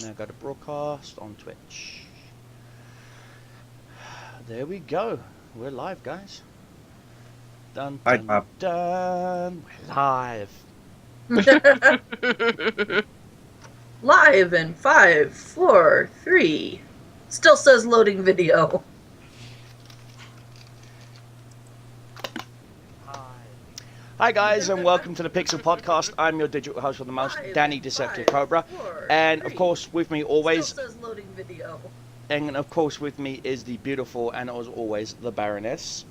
Now go to broadcast on Twitch. There we go. We're live, guys. Dun Hi, dun Bob. dun. We're live. Live in 5, 4, 3. Still says loading video. Hi guys, and welcome to the Pixel Podcast. I'm your digital host of the most, Danny Deceptive Cobra, and of course with me always, Still says loading video. and of course with me is the beautiful and as always the Baroness.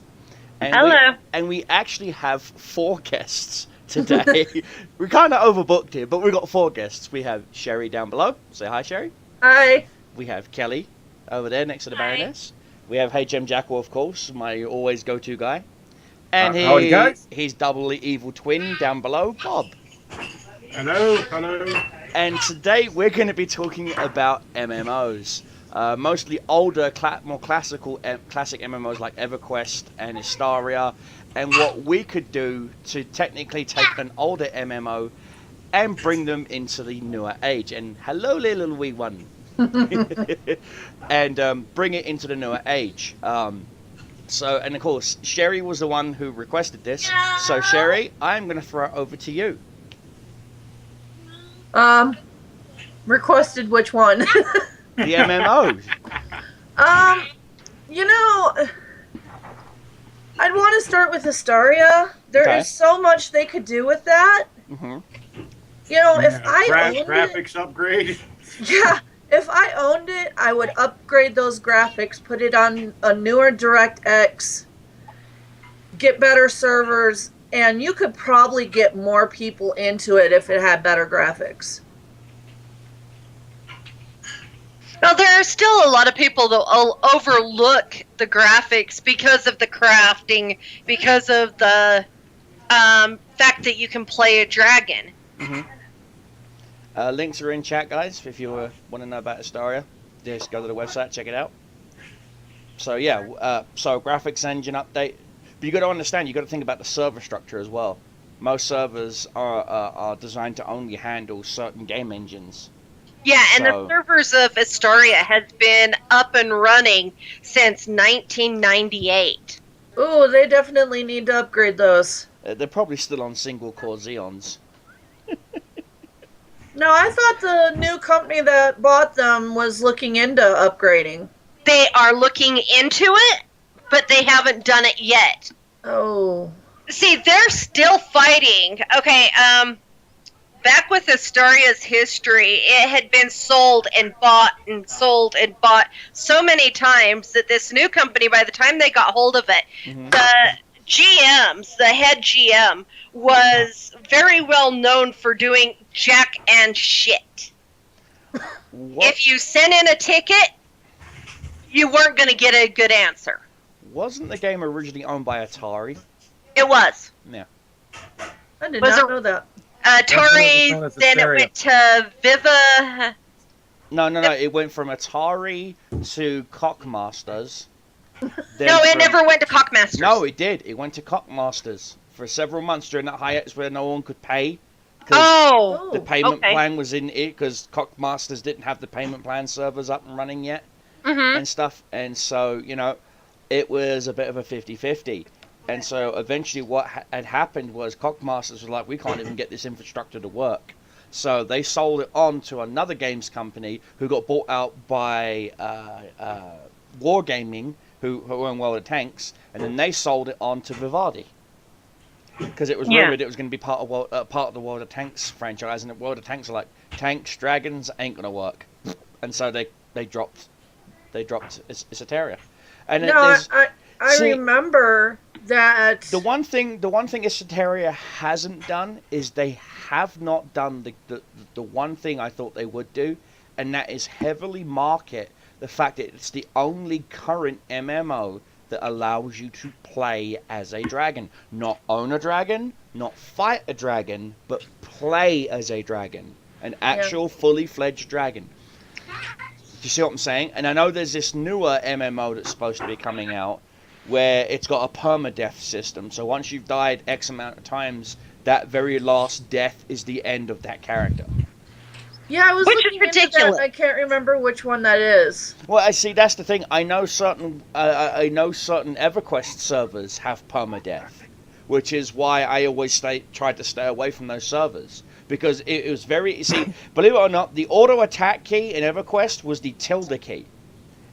And Hello. We actually have 4 guests today. We're kind of overbooked here, but we've got 4 guests. We have Sherry down below. Say hi, Sherry. Hi. We have Kelly over there next to the Hi. Baroness. We have HM Jackal, of course, my always go-to guy. And howdy, guys. his doubly evil twin down below, Bob. Hello. And today we're going to be talking about MMOs. Mostly older, more classic MMOs like EverQuest and Hysteria. And what we could do to technically take an older MMO and bring them into the newer age. And hello, little wee one. And bring it into the newer age. And of course, Sherry was the one who requested this. So Sherry, I'm going to throw it over to you. Requested which one? The MMOs. You know, I'd want to start with Hysteria. There Okay. is so much they could do with that. Mm-hmm. You know, if I owned graphics upgrade. Yeah, if I owned it, I would upgrade those graphics, put it on a newer DirectX, get better servers, and you could probably get more people into it if it had better graphics. Well, there are still a lot of people that will overlook the graphics because of the crafting, because of the fact that you can play a dragon. Mm-hmm. Links are in chat, guys. If you want to know about Hysteria, just go to the website, check it out. So yeah, so graphics engine update. But you got to understand, you got to think about the server structure as well. Most servers are designed to only handle certain game engines. Yeah, and So- the servers of Hysteria has been up and running since 1998. Ooh, they definitely need to upgrade those. They're probably still on single core Xeons. No, I thought the new company that bought them was looking into upgrading. They are looking into it, but they haven't done it yet. Oh. See, they're still fighting. Okay, back with Hysteria's history, it had been sold and bought and sold and bought so many times that this new company, by the time they got hold of it, Mm-hmm. the head GM, was very well known for doing jack and shit. What? If you sent in a ticket, you weren't going to get a good answer. Wasn't the game originally owned by Atari? It was. Yeah. I did Was not it- know that. Atari, known as then it Hysteria. went to Viva. No. It went from Atari to Cockmasters. then No, it from- never went to Cockmasters. No, it did. It went to Cockmasters for several months during that hiatus where no one could pay. 'Cause Oh, the payment okay. plan was in it because Cockmasters didn't have the payment plan servers up and running yet Mm-hmm. and stuff. And so, it was a bit of a 50-50. And so eventually what had happened was Cockmasters were like, we can't even get this infrastructure to work. So they sold it on to another games company who got bought out by Wargaming, who own World of Tanks, and then they sold it on to Vivaldi. Because it was Yeah. rumored it was going to be part of the World of Tanks franchise, and the World of Tanks are like, tanks, dragons, ain't going to work. And so they dropped Hysteria. And No, there's, I see- remember that. the one thing Hysteria hasn't done is they have not done the one thing I thought they would do, and that is heavily market the fact that it's the only current MMO that allows you to play as a dragon. Not own a dragon, not fight a dragon, but play as a dragon. An actual fully fledged dragon. Do you see what I'm saying? And I know there's this newer MMO that's supposed to be coming out where it's got a permadeath system. So once you've died X amount of times, that very last death is the end of that character. Yeah, I was Which is looking into that, ridiculous. and I can't remember which one that is. Well, I see. That's the thing. I know certain EverQuest servers have permadeath, which is why I always tried to stay away from those servers, because it was very. See, believe it or not, the auto attack key in EverQuest was the tilde key,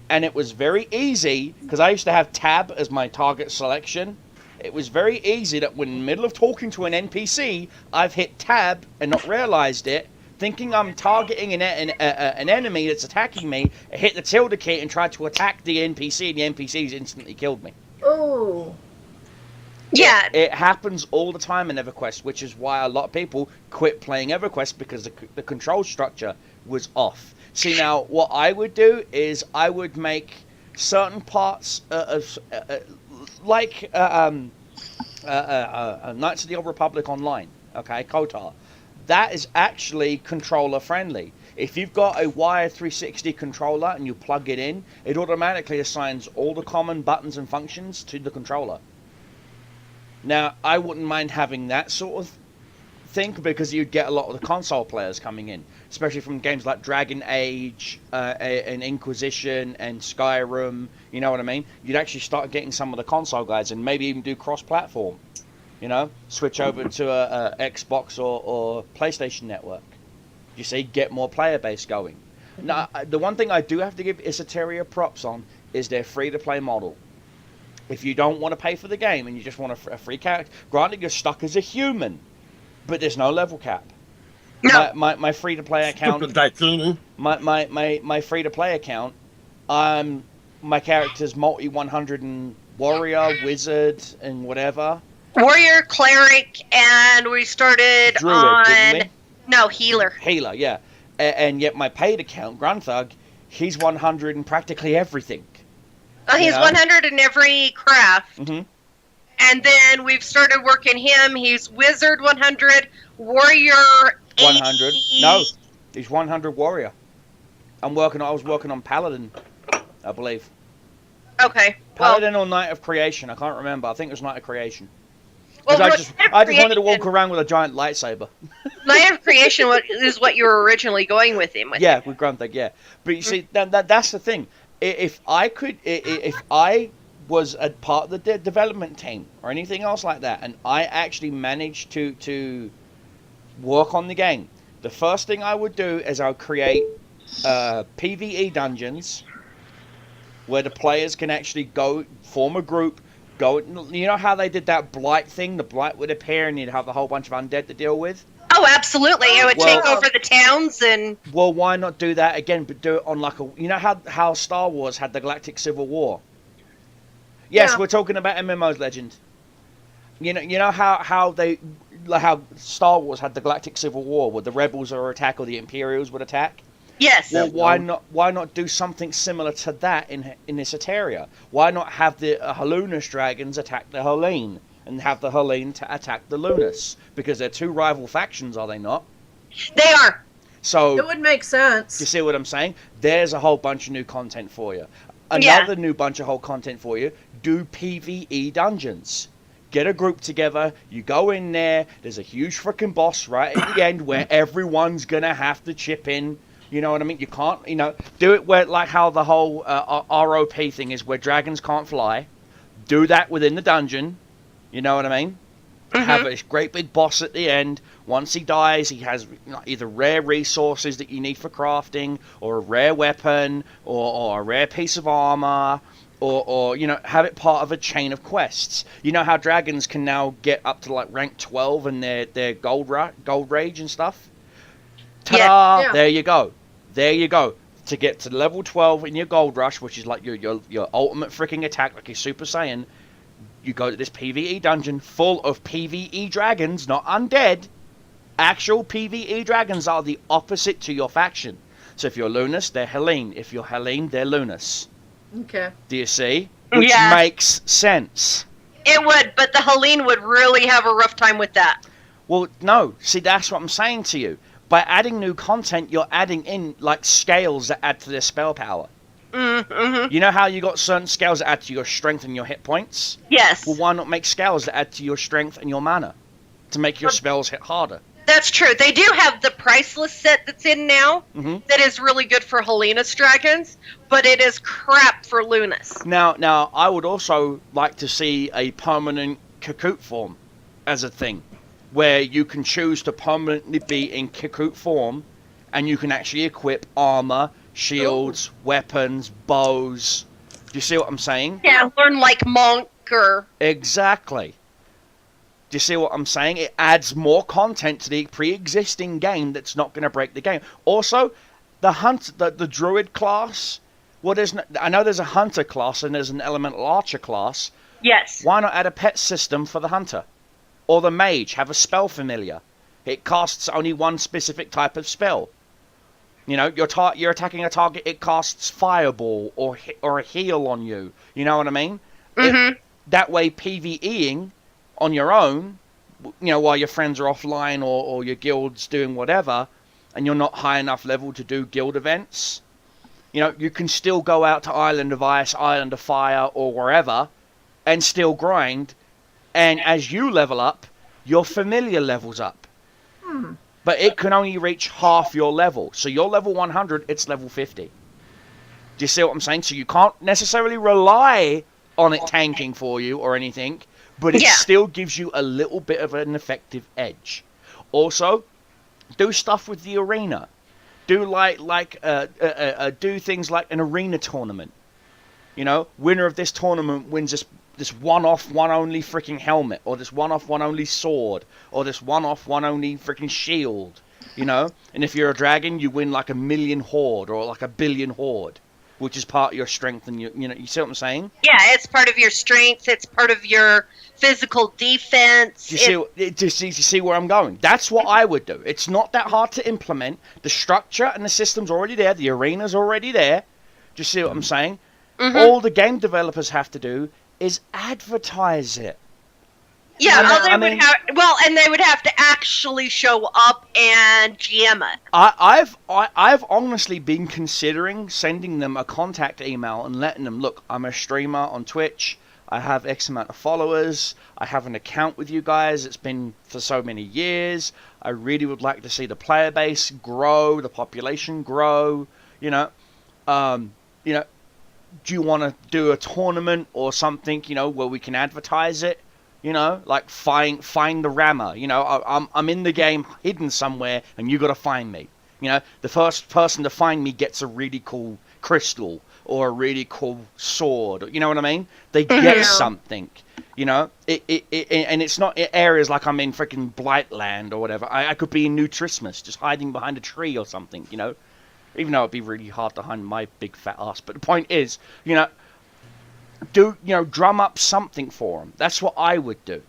and it was very easy because I used to have tab as my target selection. It was very easy that when in the middle of talking to an NPC, I've hit tab and not realized it, thinking I'm targeting an enemy that's attacking me, I hit the tilde key and tried to attack the NPC, and the NPCs instantly killed me. Oh. Yeah. It happens all the time in EverQuest, which is why a lot of people quit playing EverQuest, because the control structure was off. See, now, what I would do is I would make certain parts like Knights of the Old Republic Online, okay, KOTOR. That is actually controller friendly. If you've got a wired 360 controller and you plug it in, it automatically assigns all the common buttons and functions to the controller. Now, I wouldn't mind having that sort of thing, because you'd get a lot of the console players coming in, especially from games like Dragon Age and Inquisition and Skyrim, you know what I mean? You'd actually start getting some of the console guys, and maybe even do cross-platform. You know, switch over to a Xbox or PlayStation network. You see, get more player base going. Now, the one thing I do have to give Esoteria props on is their free-to-play model. If you don't want to pay for the game and you just want a free character, granted you're stuck as a human, but there's no level cap. No. My free-to-play account. My free-to-play account. My character's multi 100 and warrior, wizard, and whatever. Warrior, cleric, and we started Druid, on... didn't we? No, healer. Healer, yeah. And yet my paid account, Grunthug, he's 100 in practically everything. Oh, he's 100 in every craft. Mm-hmm. And then we've started working him. He's wizard 100, warrior 80. 100. No, he's 100 warrior. I was working on Paladin, I believe. Okay. Paladin or Knight of Creation, I can't remember. I think it was Knight of Creation. Well, I just wanted to walk around with a giant lightsaber. Knight of Creation is what you were originally going with him with. Yeah, with Grunthug, yeah. But you see, that's the thing. If I was a part of the development team or anything else like that, and I actually managed to work on the game, the first thing I would do is I would create PvE dungeons where the players can actually go form a group. You know how they did that blight thing? The blight would appear and you'd have a whole bunch of undead to deal with? Oh, absolutely. It would take over the towns and... Well, why not do that again, but do it on like a... You know how Star Wars had the Galactic Civil War? Yes, Yeah. We're talking about MMO's Legend. You know how Star Wars had the Galactic Civil War, where the Rebels would attack or the Imperials would attack? Yes. Well, why not do something similar to that in Esoteria? Why not have the Hallunas dragons attack the Helene, and have the Helene to attack the Lunas? Because they're two rival factions, are they not? They are. So It would make sense. you see what I'm saying? There's a whole bunch of new content for you. Another new bunch of whole content for you. Do PvE dungeons. Get a group together. You go in there. There's a huge freaking boss right at the end where everyone's gonna have to chip in. You know what I mean? You can't, do it where, like how the whole ROP thing is, where dragons can't fly. Do that within the dungeon. You know what I mean? Mm-hmm. Have a great big boss at the end. Once he dies, he has either rare resources that you need for crafting, or a rare weapon, or a rare piece of armor, or have it part of a chain of quests. You know how dragons can now get up to like rank 12 in their gold rage and stuff? Ta-da! Yeah. There you go. There you go. To get to level 12 in your gold rush, which is like your ultimate freaking attack, like your Super Saiyan, you go to this PvE dungeon full of PvE dragons, not undead. Actual PvE dragons are the opposite to your faction. So if you're Lunas, they're Helene. If you're Helene, they're Lunas. Okay. Do you see? Which makes sense. It would, but the Helene would really have a rough time with that. Well, no. See, that's what I'm saying to you. By adding new content, you're adding in, like, scales that add to their spell power. Mm-hmm. You know how you got certain scales that add to your strength and your hit points? Yes. Well, why not make scales that add to your strength and your mana? To make your spells hit harder. That's true. They do have the priceless set that's in now that is really good for Helena's dragons, but it is crap for Luna's. Now, I would also like to see a permanent Kahoot form as a thing, where you can choose to permanently be in Kahoot form, and you can actually equip armor, shields, weapons, bows. Do you see what I'm saying? Yeah, learn like Monk or... Exactly. Do you see what I'm saying? It adds more content to the pre-existing game that's not going to break the game. Also, the druid class. Well, I know there's a hunter class and there's an elemental archer class. Yes. Why not add a pet system for the hunter? Or the mage, have a spell familiar. It casts only one specific type of spell. You know, you're attacking a target, it casts fireball or a heal on you. You know what I mean? That way, PvEing on your own, you know, while your friends are offline or your guild's doing whatever, and you're not high enough level to do guild events, you know, you can still go out to Island of Ice, Island of Fire, or wherever, and still grind. And as you level up, your familiar levels up. But it can only reach half your level. So you're level 100, it's level 50. Do you see what I'm saying? So you can't necessarily rely on it tanking for you or anything, but it still gives you a little bit of an effective edge. Also, do stuff with the arena. Do do things like an arena tournament. You know, winner of this tournament wins this one-off, one-only freaking helmet, or this one-off, one-only sword, or this one-off, one-only freaking shield, you know? And if you're a dragon, you win like 1,000,000 horde, or like 1,000,000,000 horde, which is part of your strength, and you know, you see what I'm saying? Yeah, it's part of your strength, it's part of your physical defense. Do you see where I'm going? That's what I would do. It's not that hard to implement. The structure and the system's already there, the arena's already there. Do you see what I'm saying? All the game developers have to do is advertise it. Yeah, and they would have to actually show up and GM it. I've honestly been considering sending them a contact email and letting them, look, I'm a streamer on Twitch. I have X amount of followers. I have an account with you guys. It's been for so many years. I really would like to see the player base grow, the population grow. You know, do you want to do a tournament or something, you know, where we can advertise it? You know, like find the rammer. You know, I'm in the game hidden somewhere and you got to find me. You know, the first person to find me gets a really cool crystal or a really cool sword. You know what I mean? They get something. You know, and it's not areas like I'm in freaking Blightland or whatever. I could be in New Trismus, just hiding behind a tree or something. You know. Even though it'd be really hard to hide my big fat ass. But the point is, you know, drum up something for them. That's what I would do.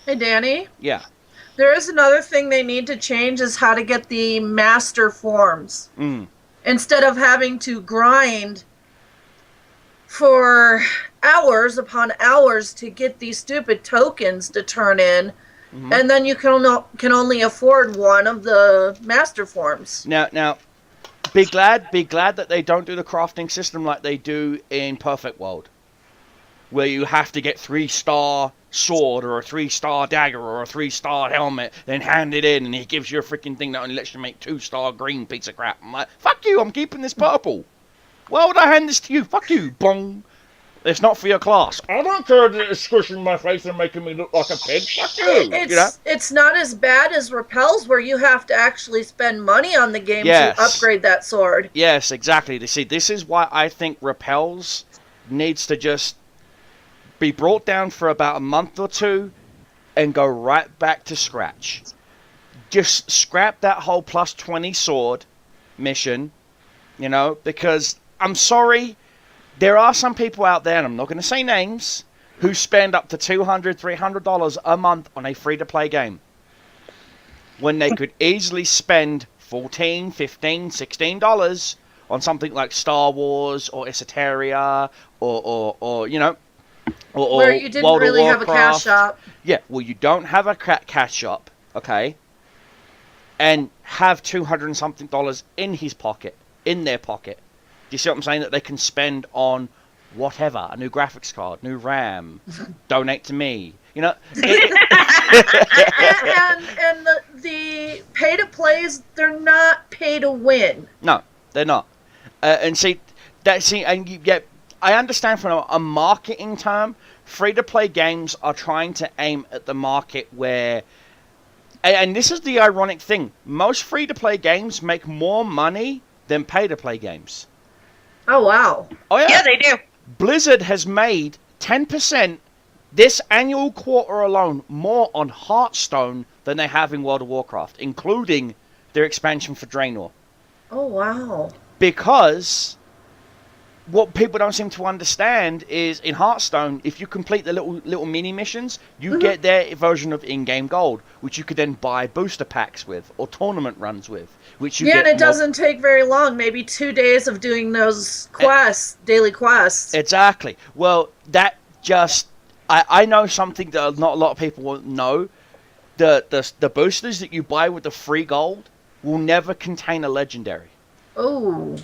Hey, Danny? Yeah. There is another thing they need to change is how to get the master forms. Instead of having to grind for hours upon hours to get these stupid tokens to turn in, and then you can only afford one of the master forms. Now, be glad that they don't do the crafting system like they do in Perfect World, where you have to get 3-star sword or a 3-star dagger or a 3-star helmet, then hand it in, and he gives you a freaking thing that only lets you make 2-star green piece of crap. I'm like, fuck you, I'm keeping this purple. Why would I hand this to you? Fuck you, bong. It's not for your class. I don't care that it's squishing my face and making me look like a pig. Fuck you. It's not as bad as Repels, where you have to actually spend money on the game to upgrade that sword. Yes, exactly. You see, this is why I think Repels needs to just be brought down for about a month or two and go right back to scratch. Just scrap that whole plus 20 sword mission, you know, because I'm sorry, there are some people out there, and I'm not going to say names, who spend up to $200, $300 a month on a free-to-play game, when they could easily spend $14, $15, $16 on something like Star Wars or Esoteria or you know, or where you didn't World really of have a cash shop. Yeah, well, you don't have a cash shop, okay, and have $200 and something in their pocket. Do you see what I'm saying? That they can spend on whatever, a new graphics card, new RAM, donate to me. You know. And the pay to plays, they're not pay to win. No, they're not. And see, and you get. I understand from a marketing term, free-to-play games are trying to aim at the market where, and this is the ironic thing, most free-to-play games make more money than pay-to-play games. Oh, wow. Oh, yeah. Yeah, they do. Blizzard has made 10% this annual quarter alone more on Hearthstone than they have in World of Warcraft, including their expansion for Draenor. Oh, wow. Because what people don't seem to understand is in Hearthstone, if you complete the little mini missions, you get their version of in-game gold, which you could then buy booster packs with or tournament runs with. Which you yeah, get and it doesn't take very long. Maybe 2 days of doing those quests, daily quests. Exactly. Well, that just I know something that not a lot of people won't know. The boosters that you buy with the free gold will never contain a legendary. Oh.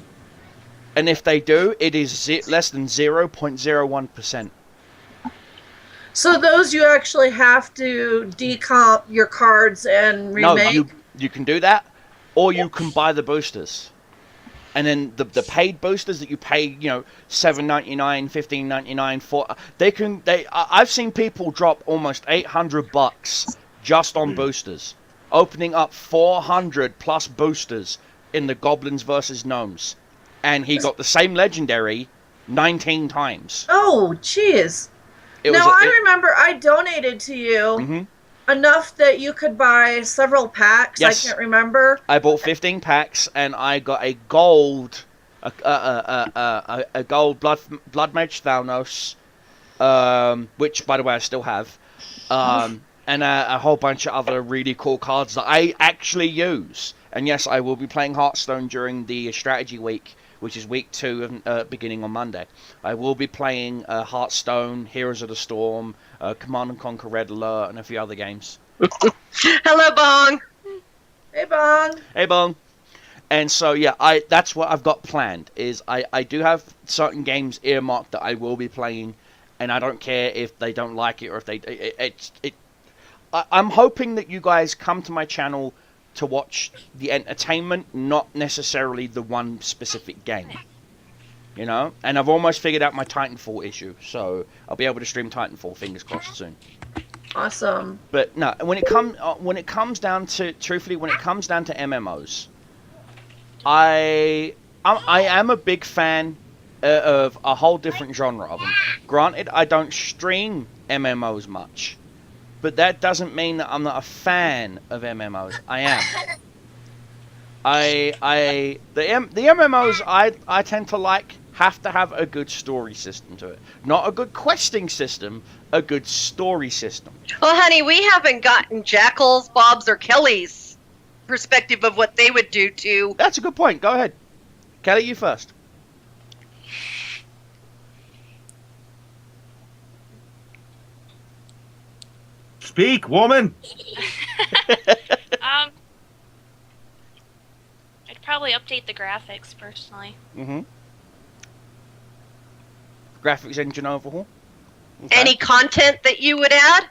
And if they do, it is less than 0.01%. So those you actually have to decomp your cards and remake? No, you can do that, or you can buy the boosters. And then the paid boosters that you pay, $7.99, $15.99 for, I've seen people drop almost $800 just on boosters, opening up 400 plus boosters in the Goblins versus Gnomes. And he got the same legendary 19 times. Oh, jeez. I remember I donated to you enough that you could buy several packs. Yes. I can't remember. I bought 15 packs, and I got a gold, a gold blood mage Thanos, which by the way I still have, and a whole bunch of other really cool cards that I actually use. And yes, I will be playing Hearthstone during the strategy week, which is week 2 beginning on Monday. I will be playing Hearthstone, Heroes of the Storm, Command & Conquer Red Alert, and a few other games. Hello, Bong. Hey, Bong. Hey, Bong. And so, yeah, that's what I've got planned, is I do have certain games earmarked that I will be playing, and I don't care if they don't like it or if they... I'm hoping that you guys come to my channel to watch the entertainment, not necessarily the one specific game. And I've almost figured out my Titanfall issue, so I'll be able to stream Titanfall, fingers crossed, soon. Awesome. But no, when it comes down to MMOs, I am a big fan of a whole different genre of them. Granted, I don't stream MMOs much, but that doesn't mean that I'm not a fan of MMOs. I am. The MMOs I tend to have to have a good story system to it. Not a good questing system, a good story system. Well, honey, we haven't gotten Jackal's, Bob's, or Kelly's perspective of what they would do to... That's a good point. Go ahead. Kelly, you first. Speak, woman. I'd probably update the graphics personally. Graphics engine overhaul. Okay. Any content that you would add?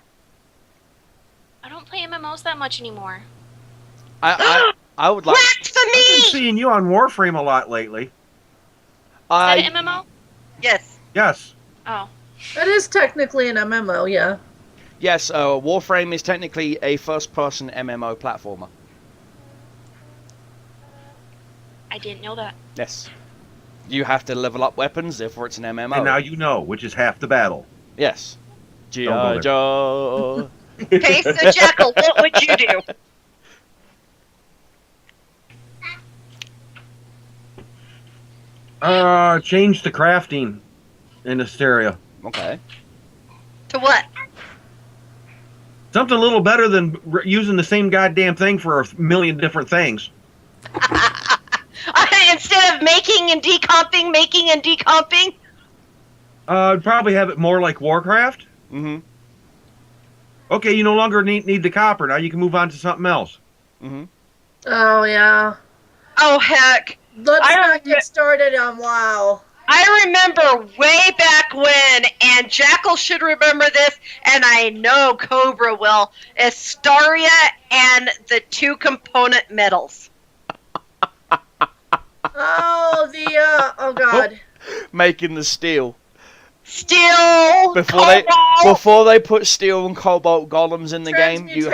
I don't play MMOs that much anymore. I would like. I've been Blasphemy! seeing you on Warframe a lot lately. Is that an MMO? Yes. Yes. Oh. It is technically an MMO, yeah. Yes, Warframe is technically a first-person MMO platformer. I didn't know that. Yes. You have to level up weapons, therefore it's an MMO. And now you know, which is half the battle. Yes. Don't go G.I. there. Joe. Okay, so Jackal, what would you do? Change the crafting in Asteria. Okay. To what? Something a little better than using the same goddamn thing for a million different things. Instead of making and decomping? I'd probably have it more like Warcraft. Mm-hmm. Okay, you no longer need the copper. Now you can move on to something else. Mm-hmm. Oh, yeah. Oh, heck. Let's not get started on WoW. I remember way back when, and Jackal should remember this, and I know Cobra will, Astaria and the 2-component metals. Oh, oh God. Making the steel. Steel, Before cobalt. they put steel and cobalt golems in the game, you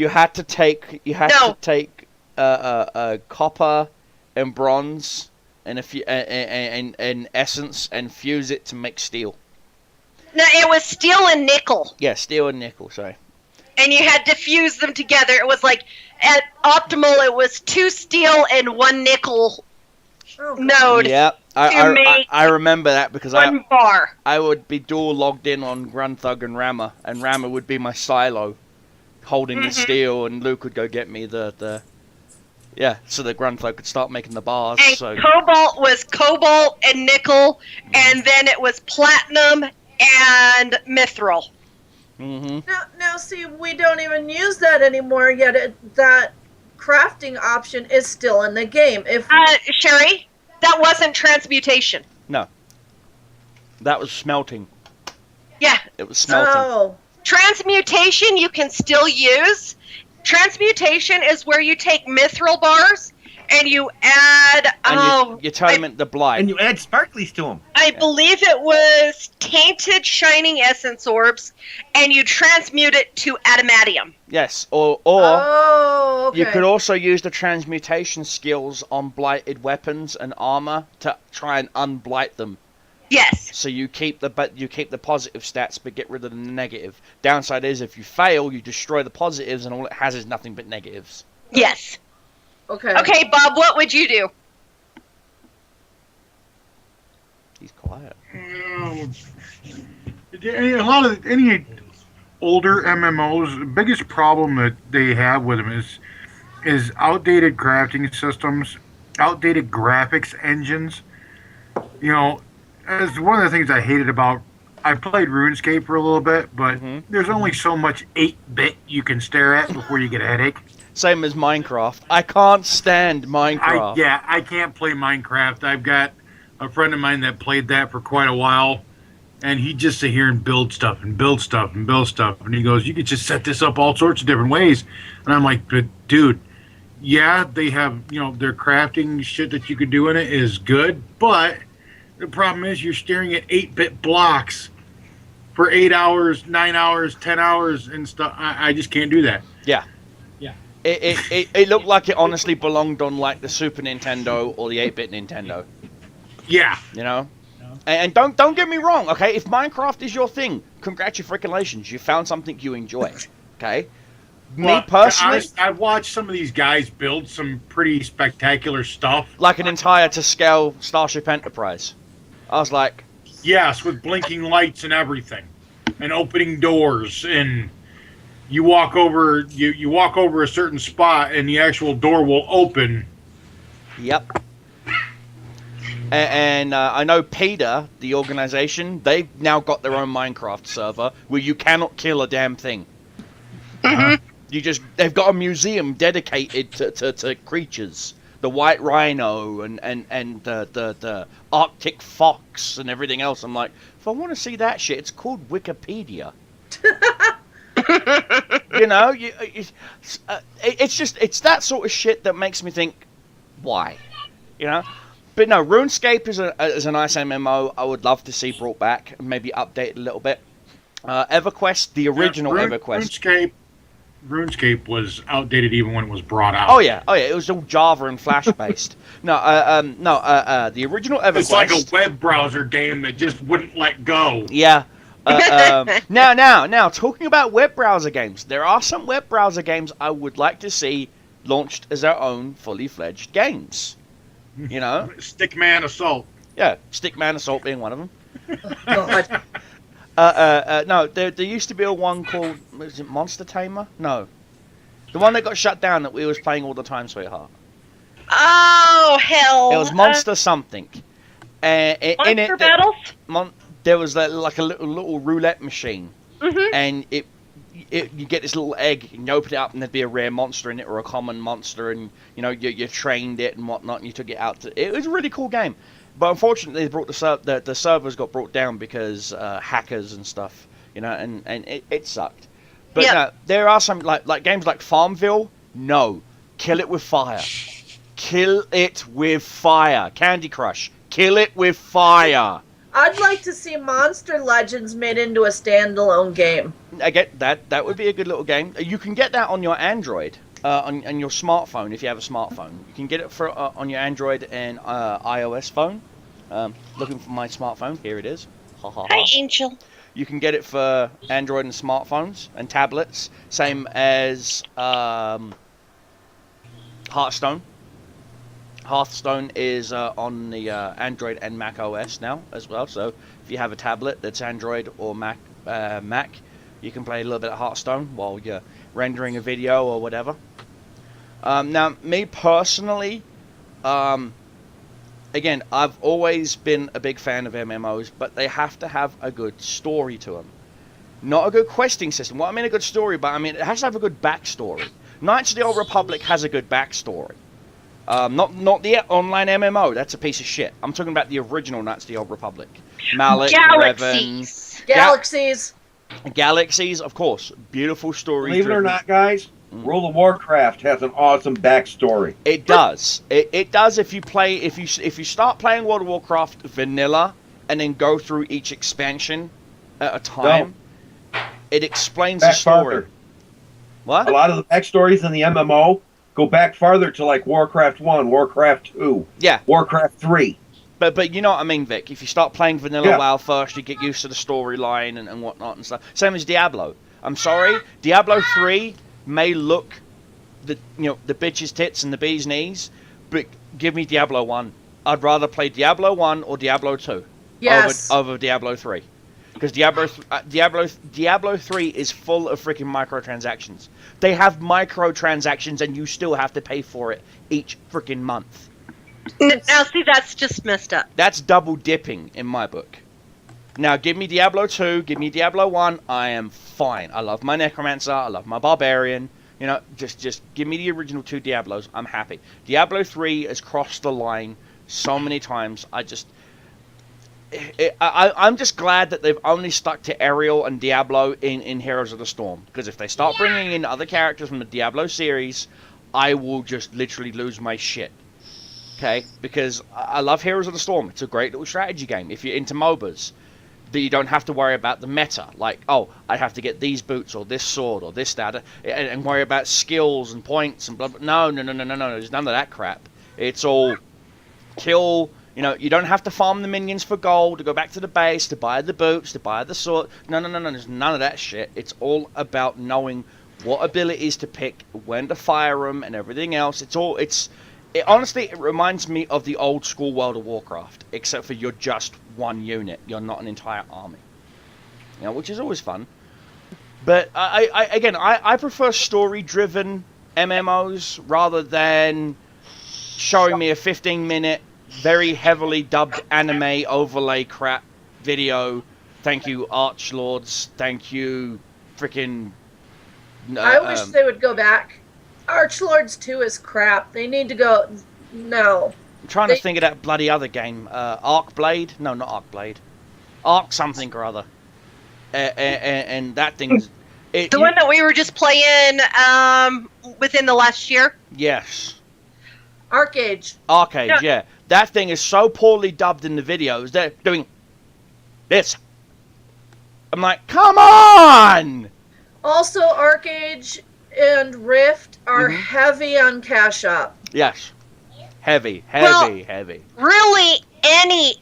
had to take copper and bronze and a few and essence and fuse it to make steel. No, it was steel and nickel. Yeah, steel and nickel. Sorry. And you had to fuse them together. It was like at optimal, it was 2 steel and 1 nickel node. Yeah, I remember that because one bar. I would be dual logged in on Grunthug and Rammer, and Rammer would be my silo, holding the steel, and Luke would go get me the so the Grunthug could start making the bars. And so cobalt was cobalt and nickel, and then it was platinum and mithril. Now, see, we don't even use that anymore, yet that crafting option is still in the game. Sherry, that wasn't transmutation. No. That was smelting. Yeah. It was smelting. Oh. Transmutation you can still use. Transmutation is where you take mithril bars and you add... And you turn them into blight. And you add sparklies to them. I believe it was tainted shining essence orbs, and you transmute it to adamantium. Yes, or okay. You could also use the transmutation skills on blighted weapons and armor to try and unblight them. Yes. So you keep the positive stats but get rid of the negative. Downside is if you fail, you destroy the positives and all it has is nothing but negatives. Yes. Okay. Okay, Bob, what would you do? He's quiet. A lot of any older MMOs, the biggest problem that they have with them is outdated crafting systems, outdated graphics engines. You know, as one of the things I hated about, I played RuneScape for a little bit, but there's only so much 8-bit you can stare at before you get a headache. Same as Minecraft. I can't stand Minecraft. I can't play Minecraft. I've got a friend of mine that played that for quite a while, and he'd just sit here and build stuff and build stuff and build stuff. And he goes, you could just set this up all sorts of different ways. And I'm like, but dude, yeah, they have, their crafting shit that you could do in it is good, but the problem is you're staring at 8-bit blocks for 8 hours, 9 hours, 10 hours and stuff. I just can't do that. Yeah. It looked like it honestly belonged on like the Super Nintendo or the 8-bit Nintendo. Yeah. You know? And don't get me wrong, okay? If Minecraft is your thing, congratulations. You found something you enjoy. Okay? Me personally, I've watched some of these guys build some pretty spectacular stuff. Like an entire to scale Starship Enterprise. I was like, yes, with blinking lights and everything. And opening doors, and you walk over a certain spot and the actual door will open. Yep. And I know PETA, the organization, they've now got their own Minecraft server where you cannot kill a damn thing. They've got a museum dedicated to creatures. The white rhino and the Arctic fox and everything else. I'm like, if I want to see that shit, it's called Wikipedia. It's that sort of shit that makes me think, why? But no, RuneScape is a nice MMO. I would love to see brought back and maybe updated a little bit. EverQuest, the original EverQuest. RuneScape was outdated even when it was brought out. Oh yeah, it was all Java and Flash based. The original EverQuest. It's like a web browser game that just wouldn't let go. Yeah. Now, talking about web browser games, there are some web browser games I would like to see launched as their own fully fledged games. Stickman Assault. Yeah, Stickman Assault being one of them. God. No, there used to be one called, was it Monster Tamer? No. The one that got shut down that we was playing all the time, sweetheart. Oh, hell. It was Monster something. Monster Battles? There was like a little roulette machine. And you get this little egg, and you open it up, and there'd be a rare monster in it, or a common monster, and, you trained it and whatnot, and you took it out. It was a really cool game. But unfortunately, they brought the servers got brought down because hackers and stuff, you know, and it sucked. But no, there are some like games like Farmville. No, kill it with fire. Kill it with fire. Candy Crush. Kill it with fire. I'd like to see Monster Legends made into a standalone game. Again, that would be a good little game. You can get that on your Android, on your smartphone if you have a smartphone. You can get it for on your Android and iOS phone. Looking for my smartphone. Here it is. Ha ha ha. Hi, Angel. You can get it for Android and smartphones and tablets, same as Hearthstone. Hearthstone is on the Android and Mac OS now as well. So if you have a tablet that's Android or Mac, you can play a little bit of Hearthstone while you're rendering a video or whatever. Now, me personally, again, I've always been a big fan of MMOs, but they have to have a good story to them. Not a good questing system. Well, I mean a good story, but I mean it has to have a good backstory. Knights of the Old Republic has a good backstory. Not the online MMO. That's a piece of shit. I'm talking about the original Knights of the Old Republic. Mallet, Galaxies. Galaxies. Galaxies, of course. Beautiful story. Believe it or not, guys, World of Warcraft has an awesome backstory. It does. It does if you play if you start playing World of Warcraft vanilla and then go through each expansion at a time. It explains the story. Farther. What? A lot of the backstories in the MMO go back farther to like Warcraft 1, Warcraft 2, Yeah. Warcraft 3. But you know what I mean, Vic. If you start playing vanilla WoW first, you get used to the storyline and whatnot and stuff. Same as Diablo. I'm sorry, Diablo 3 may look the bitch's tits and the bee's knees, but give me Diablo 1. I'd rather play Diablo 1 or Diablo 2 over Diablo 3. Because Diablo 3 is full of freaking microtransactions. They have microtransactions and you still have to pay for it each freaking month. Now, see, that's just messed up. That's double dipping in my book. Now, give me Diablo 2, give me Diablo 1, I am fine. I love my Necromancer, I love my Barbarian. You know, just give me the original 2 Diablos, I'm happy. Diablo 3 has crossed the line so many times, I'm just glad that they've only stuck to Ariel and Diablo in Heroes of the Storm. Because if they start bringing in other characters from the Diablo series, I will just literally lose my shit. Okay? Because I love Heroes of the Storm. It's a great little strategy game. If you're into MOBAs, that you don't have to worry about the meta. Like, oh, I have to get these boots or this sword or this, that, and worry about skills and points and blah, blah. No. There's none of that crap. It's all kill. You know, you don't have to farm the minions for gold, to go back to the base, to buy the boots, to buy the sword. No, there's none of that shit. It's all about knowing what abilities to pick, when to fire them, and everything else. Honestly, it reminds me of the old school World of Warcraft, except for you're just one unit. You're not an entire army. You know, which is always fun. But, I prefer story-driven MMOs rather than showing me a 15-minute very heavily dubbed anime overlay crap video. Thank you, Archlords. Thank you, freaking. I wish they would go back. Archlords 2 is crap. They need to go. No. I'm trying to think of that bloody other game. Arcblade? No, not Arcblade. Arc something or other. And that thing's. The one that we were just playing within the last year? Yes. Arcade, yeah. That thing is so poorly dubbed in the videos. They're doing this. I'm like, come on! Also, Arcade and Rift are heavy on cash up. Yes. Heavy. Really, any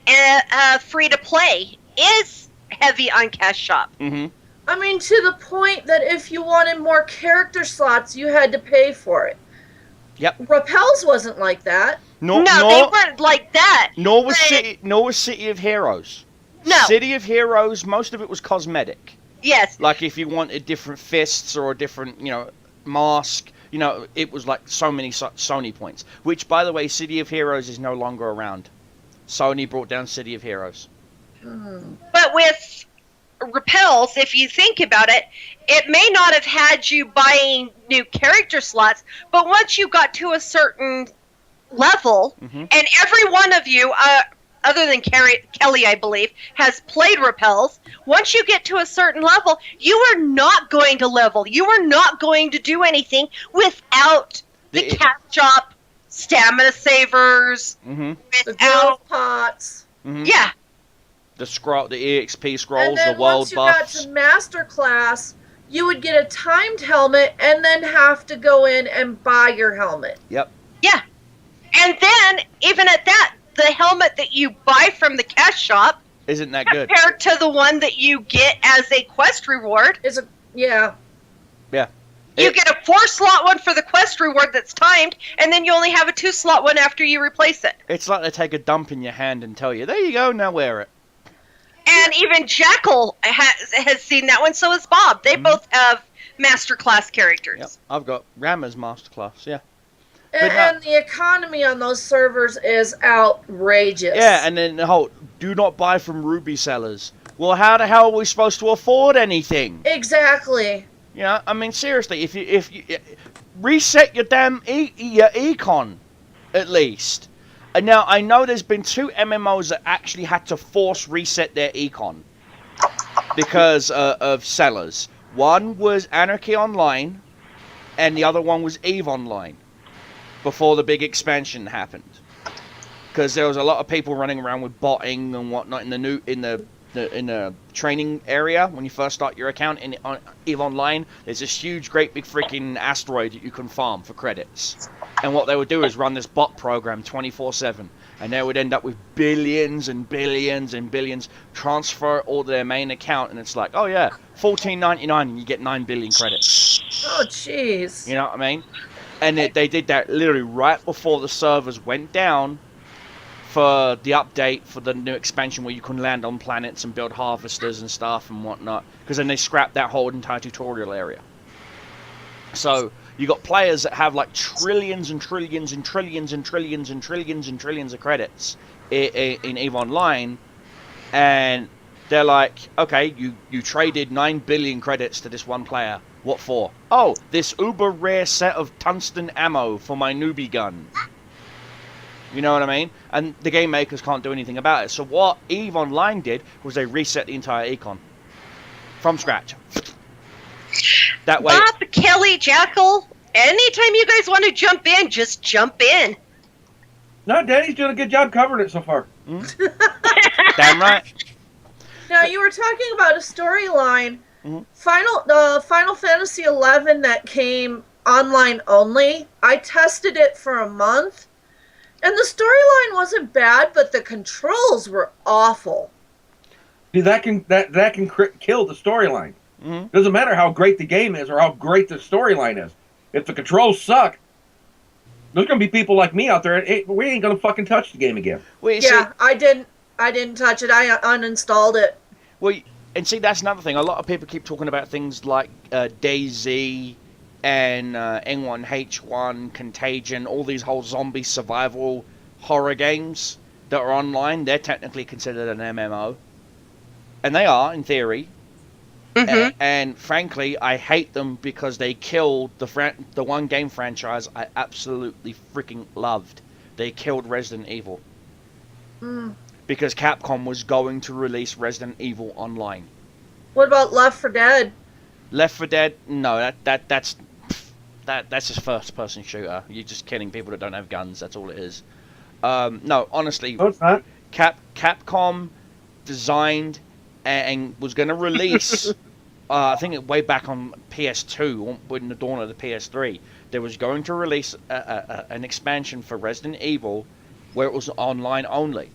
free-to-play is heavy on cash shop. Mm-hmm. I mean, to the point that if you wanted more character slots, you had to pay for it. Yep. Repels wasn't like that. No, they weren't like that. Nor was City of Heroes. No. City of Heroes, most of it was cosmetic. Yes. Like if you wanted different fists or a different, mask, it was like so many Sony points. Which, by the way, City of Heroes is no longer around. Sony brought down City of Heroes. But with Repels, if you think about it, it may not have had you buying new character slots, but once you got to a certain level, and every one of you, other than Kelly, I believe, has played repels. Once you get to a certain level, you are not going to level. You are not going to do anything without the cat shop, stamina savers, The without growth pots. yeah. The EXP scrolls, And then the world once you buffs. got to master class, you would get a timed helmet and then have to go in and buy your helmet. Yep. Yeah. And then, even at that, the helmet that you buy from the cash shop, Isn't that good? compared to the one that you get as a quest reward, Yeah. Yeah. you get a 4-slot one for the quest reward that's timed, and then you only have a 2-slot one after you replace it. It's like they take a dump in your hand and tell you, there you go, now wear it. And even Jackal has seen that one, so has Bob. They both have master class characters. Yep. I've got Rammer's masterclass, yeah. And the economy on those servers is outrageous. Yeah, and then the whole, do not buy from Ruby sellers. Well, how the hell are we supposed to afford anything? Exactly. You know, I mean, seriously, if you reset your damn your econ, at least. And now, I know there's been 2 MMOs that actually had to force reset their econ because of sellers. One was Anarchy Online, and the other one was EVE Online, before the big expansion happened. Because there was a lot of people running around with botting and whatnot in the training area when you first start your account in EVE Online. There's this huge, great big freaking asteroid that you can farm for credits. And what they would do is run this bot program 24/7, and they would end up with billions and billions and billions, transfer all to their main account, and it's like, oh yeah, $14.99 and you get 9 billion credits. Oh, jeez. You know what I mean? And they did that literally right before the servers went down for the update for the new expansion where you can land on planets and build harvesters and stuff and whatnot. Because then they scrapped that whole entire tutorial area. So you got players that have like trillions and trillions and trillions and trillions and trillions and trillions of credits in EVE Online, and they're like, okay, you traded 9 billion credits to this one player. What for? Oh, this uber rare set of tungsten ammo for my newbie gun. You know what I mean? And the game makers can't do anything about it. So what EVE Online did was they reset the entire econ from scratch. That way. Bob, Kelly, Jackal, anytime you guys want to jump in, just jump in. No, Danny's doing a good job covering it so far. Damn right. Now, you were talking about a storyline. Mhm. Final Fantasy XI that came online only. I tested it for a month, and the storyline wasn't bad, but the controls were awful. See, that can kill the storyline. Mhm. Doesn't matter how great the game is or how great the storyline is. If the controls suck, there's gonna be people like me out there. We ain't gonna fucking touch the game again. Well, you Yeah, see, I didn't touch it. I uninstalled it. well, and see, that's another thing. A lot of people keep talking about things like DayZ and N1H1, Contagion, all these whole zombie survival horror games that are online. They're technically considered an MMO, and they are in theory. And frankly, I hate them because they killed the one game franchise I absolutely freaking loved. They killed Resident Evil. Because Capcom was going to release Resident Evil Online. What about Left 4 Dead? Left 4 Dead, no, that's just first-person shooter. You're just killing people that don't have guns. That's all it is. No, honestly, No, it's not. Capcom designed and was going to release. I think way back on PS2, when the dawn of the PS3, they was going to release an expansion for Resident Evil where it was online only.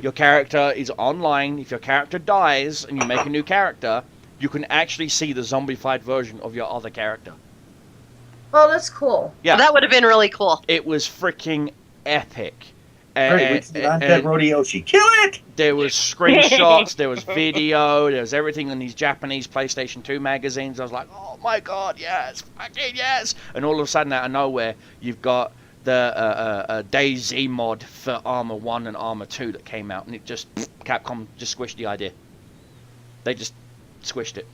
Your character is online. If your character dies and you make a new character, you can actually see the zombified version of your other character. Oh, that's cool. Yeah, That would have been really cool. it was freaking epic. Right, we see Undead Rodeoshi. Kill it! There was screenshots, there was video, there was everything in these Japanese PlayStation 2 magazines. I was like, oh my god, yes, fucking yes! And all of a sudden, out of nowhere, you've got the DayZ mod for Armor 1 and Armor 2 that came out, and it just, Capcom just squished the idea. They just squished it.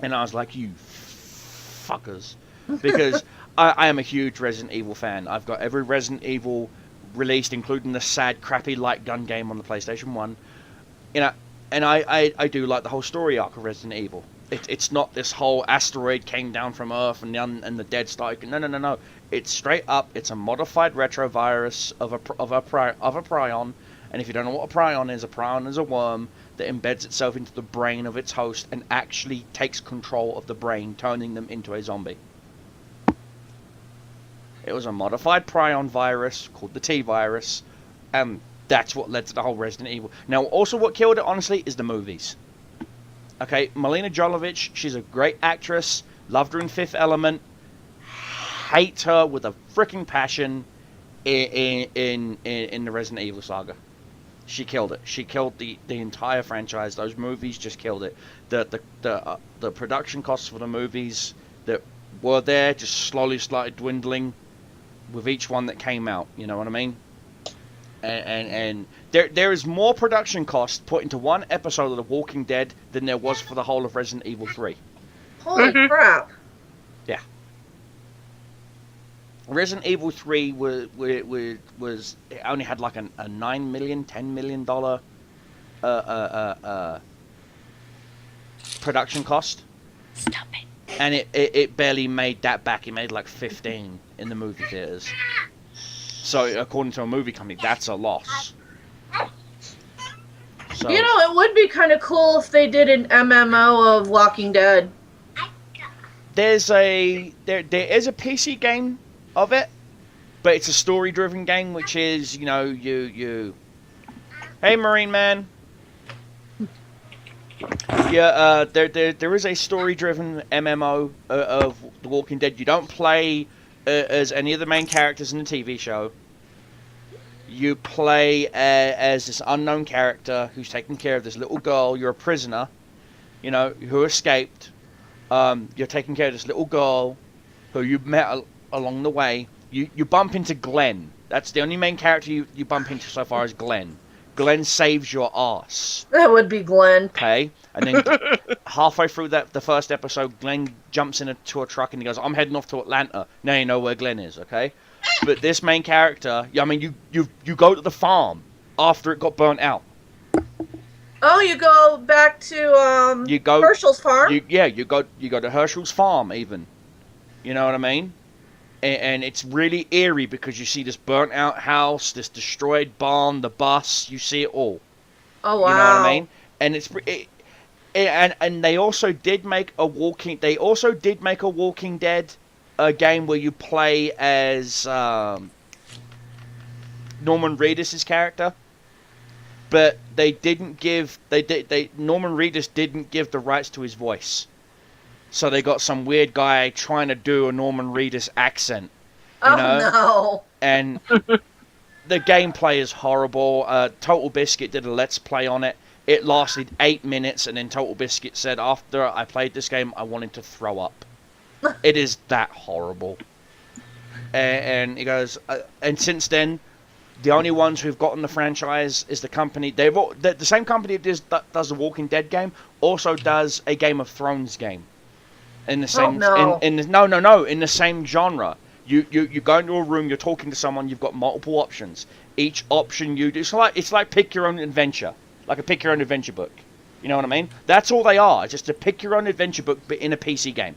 And I was like, you fuckers. Because I am a huge Resident Evil fan. I've got every Resident Evil released, including the sad, crappy light gun game on the PlayStation 1. You know, and I do like the whole story arc of Resident Evil. It's not this whole asteroid came down from Earth and the dead started. No. It's straight up. It's a modified retrovirus of a prion. And if you don't know what a prion is a worm that embeds itself into the brain of its host and actually takes control of the brain, turning them into a zombie. It was a modified prion virus called the T virus, and that's what led to the whole Resident Evil. Now, also what killed it, honestly, is the movies. Okay, Milena Jovovich, she's a great actress. Loved her in Fifth Element. Hate her with a freaking passion in the Resident Evil saga. She killed it. She killed the entire franchise. Those movies just killed it. The production costs for the movies that were there just slowly started dwindling with each one that came out. You know what I mean? And there is more production cost put into one episode of The Walking Dead than there was for the whole of Resident Evil 3. Holy crap. Yeah. Resident Evil 3 was it only had like a $9 million, $10 million production cost. Stop it. And it barely made that back. It made like 15 in the movie theaters. So according to a movie company, that's a loss. So, You know, it would be kind of cool if they did an MMO of Walking Dead. there is a PC game of it, but it's a story-driven game, which is, you know, you. Hey, Marine Man. Yeah, there is a story-driven MMO of The Walking Dead. You don't play as any of the main characters in the TV show. You play as this unknown character who's taking care of this little girl. You're a prisoner, you know, who escaped. You're taking care of this little girl who you met along the way. You bump into Glenn. That's the only main character you bump into so far is Glenn. Glenn saves your ass. That would be Glenn. Okay, and then halfway through the first episode, Glenn jumps into a truck and he goes, "I'm heading off to Atlanta." Now you know where Glenn is, okay? But this main character, I mean, you go to the farm after it got burnt out. Oh, you go back to Herschel's farm? You go to Herschel's farm even. You know what I mean? And it's really eerie because you see this burnt out house, this destroyed barn, the bus. You see it all. Oh wow! You know what I mean? And and they also did make a Walking Dead game where you play as Norman Reedus' character, but they didn't give Norman Reedus didn't give the rights to his voice. So they got some weird guy trying to do a Norman Reedus accent. You know? No. And the gameplay is horrible. Total Biscuit did a Let's Play on it. It lasted 8 minutes, and then Total Biscuit said, after I played this game, I wanted to throw up. It is that horrible. And he goes, and since then, the only ones who've gotten the franchise is the company. The same company that does the Walking Dead game also does a Game of Thrones game. In the same, in the same genre. You go into a room, you're talking to someone, you've got multiple options. Each option you do, it's like pick your own adventure, like a pick your own adventure book. You know what I mean? That's all they are, just a pick your own adventure book, but in a PC game.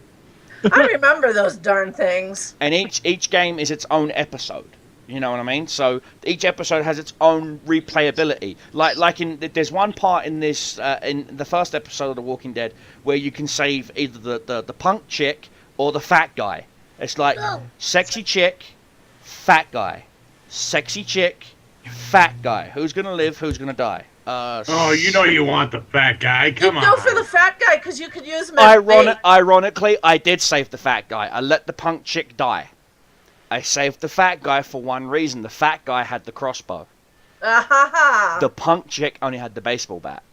I remember those darn things. And each game is its own episode. You know what I mean? So each episode has its own replayability. Like there's one part in this in the first episode of The Walking Dead where you can save either the punk chick or the fat guy. It's like sexy chick, fat guy, sexy chick, fat guy. Who's gonna live? Who's gonna die? You know you want the fat guy. Come on. Go for the fat guy because you could use him as bait. Ironically, I did save the fat guy. I let the punk chick die. I saved the fat guy for one reason. The fat guy had the crossbow. The punk chick only had the baseball bat.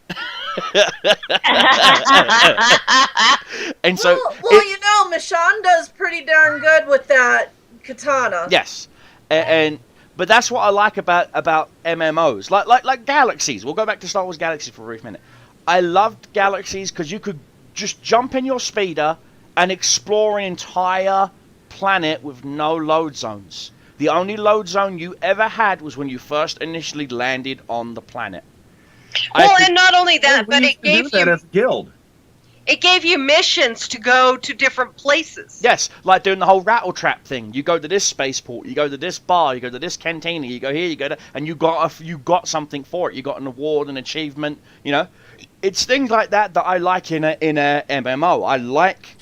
And so, you know, Michonne does pretty darn good with that katana. Yes, but that's what I like about MMOs, like Galaxies. We'll go back to Star Wars Galaxies for a brief minute. I loved Galaxies because you could just jump in your speeder and explore an entire planet with no load zones. The only load zone you ever had was when you first initially landed on the planet. Well, and not only that, but it We used to do that as a guild. gave you missions to go to different places. Yes, like doing the whole rattle trap thing. You go to this spaceport, you go to this bar, you go to this cantina, you go here, you go there, and you got something for it. You got an award, an achievement. You know, it's things like that that I like in a MMO. I like.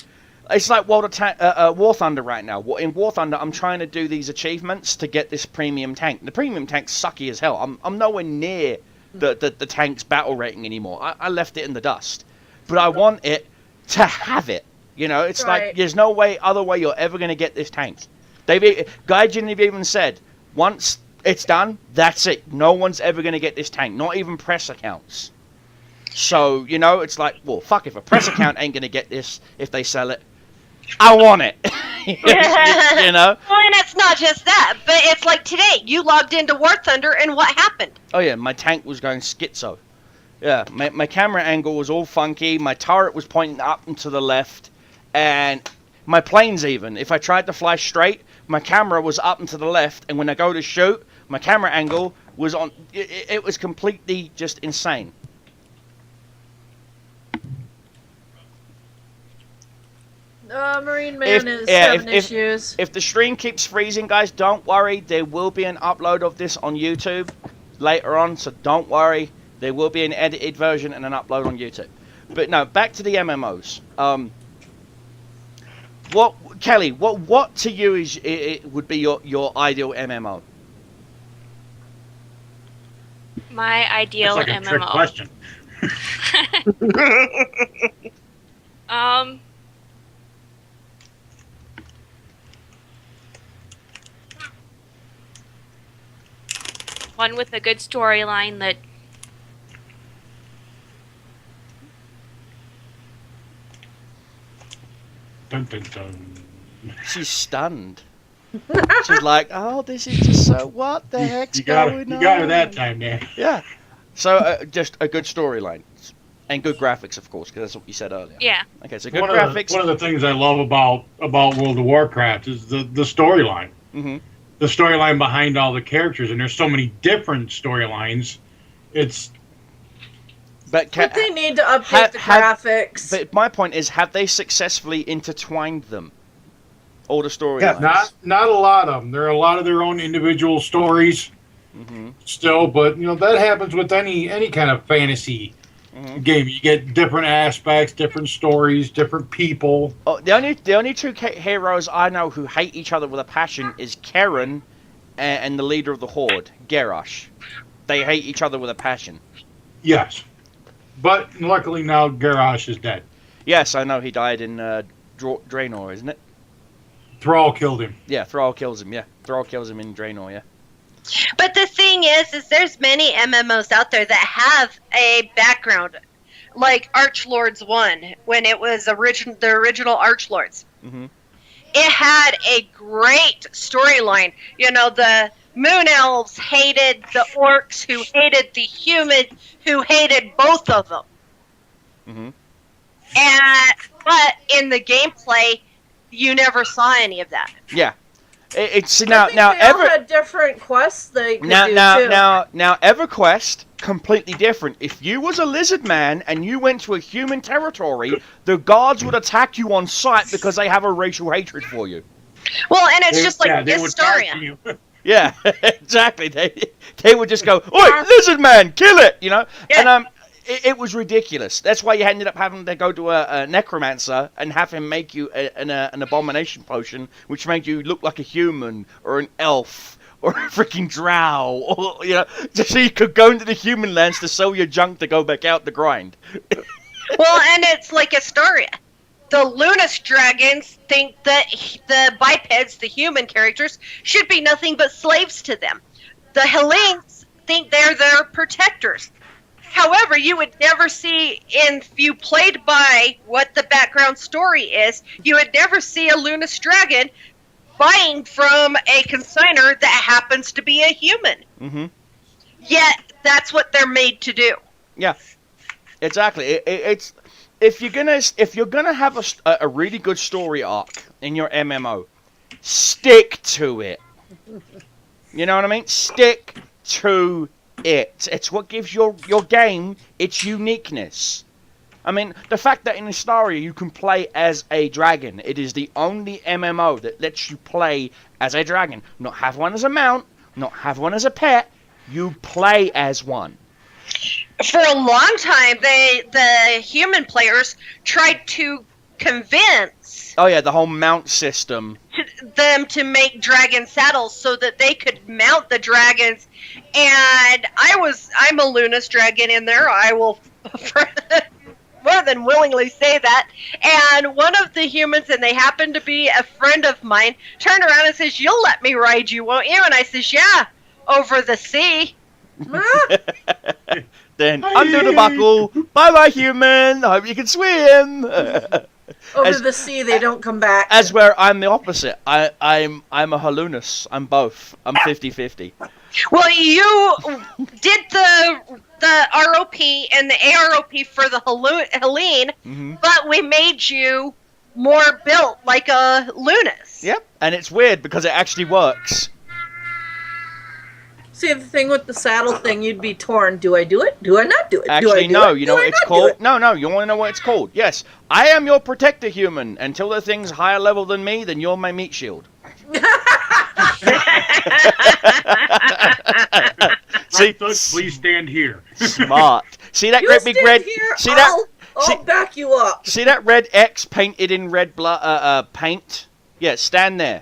It's like War Thunder right now. In War Thunder, I'm trying to do these achievements to get this premium tank. The premium tank's sucky as hell. I'm nowhere near the tank's battle rating anymore. I left it in the dust. But I want it to have it. You know, it's like there's no other way you're ever going to get this tank. Gaijin have even said, once it's done, that's it. No one's ever going to get this tank. Not even press accounts. So, you know, it's like, well, fuck, if a press account ain't going to get this if they sell it, I want it. You know? Well, and it's not just that, but it's like today, you logged into War Thunder, and what happened? Oh, yeah, my tank was going schizo. Yeah, my camera angle was all funky, my turret was pointing up and to the left, and my planes even. If I tried to fly straight, my camera was up and to the left, and when I go to shoot, my camera angle was on... It was completely just insane. Marine Man is having issues. If the stream keeps freezing, guys, don't worry. There will be an upload of this on YouTube later on, so don't worry. There will be an edited version and an upload on YouTube. But no, back to the MMOs. Kelly, what to you would be your ideal MMO? My ideal That's like a MMO. trick question. One with a good storyline that Dun, dun, dun. She's stunned. She's like, oh, this is just so... What the heck's going on? You got her that time, Dan. Yeah. So, just a good storyline. And good graphics, of course, because that's what you said earlier. yeah. Okay, so good One graphics. of the things I love about World of Warcraft is the storyline. Mm-hmm. The storyline behind all the characters, and there's so many different storylines. But they need to update the graphics. But my point is, have they successfully intertwined them? All the storylines? Yeah, not a lot of them. There are a lot of their own individual stories still, but you know that happens with any kind of fantasy game. You get different aspects, different stories, different people. Oh, the only two heroes I know who hate each other with a passion is Karen and the leader of the Horde, Garrosh. They hate each other with a passion. Yes. But luckily now Garrosh is dead. Yes, I know he died in Draenor, isn't it? Thrall killed him. Yeah, Thrall kills him, yeah. Thrall kills him in Draenor, yeah. But the thing is there's many MMOs out there that have a background, like Archlords 1, when it was the original Archlords. Mm-hmm. It had a great storyline. You know, the Moon Elves hated the Orcs, who hated the Humans, who hated both of them. Mm-hmm. But in the gameplay, you never saw any of that. Yeah. It's I now think they all Ever had different quests they could do too. now EverQuest completely different. If you was a lizard man and you went to a human territory, the guards would attack you on sight because they have a racial hatred for you. Well, and it's just like they would Historia. target you. Yeah, exactly. They would just go, "Oi, lizard man, kill it!" You know, Yeah. and it was ridiculous. That's why you ended up having to go to a necromancer and have him make you an abomination potion, which made you look like a human or an elf or a freaking drow, or you know, just so you could go into the human lands to sell your junk to go back out to grind. Well, and it's like Astoria. The Lunas dragons think that the bipeds, the human characters, should be nothing but slaves to them. The Hellenes think they're their protectors. However, you would never see, if you played by what the background story is, you would never see a Lunas dragon buying from a consignor that happens to be a human. Mm-hmm. Yet, that's what they're made to do. Yeah, exactly. It's if you're gonna have a really good story arc in your MMO, stick to it. You know what I mean? Stick to it. It's what gives your game its uniqueness. I mean, the fact that in Astaria you can play as a dragon. It is the only MMO that lets you play as a dragon. Not have one as a mount, not have one as a pet. You play as one. For a long time, the human players tried to convince Oh yeah, the whole mount system. them to make dragon saddles so that they could mount the dragons. And I'm a Lunas dragon in there. I will more than willingly say that. And one of the humans, and they happen to be a friend of mine, turned around and says, "You'll let me ride you, won't you?" And I says, "Yeah, over the sea." Then undo the buckle. Bye bye, human. I hope you can swim. Over the sea, they don't come back. As where I'm the opposite. I'm a Halunus. I'm both. I'm 50-50. Well, you did the ROP and the AROP for the Helene, but we made you more built like a Lunas. Yep. And it's weird because it actually works. See, the thing with the saddle thing, you'd be torn. Do I do it? Do I not do it? Actually, do I do no. it? You know what it's called? No. You want to know what it's called? Yes. I am your protector human. Until the thing's higher level than me, then you're my meat shield. See, please stand here. Smart. See that You great big stand red? here, See that? I'll back you up. See that red X painted in red paint? Yeah, stand there.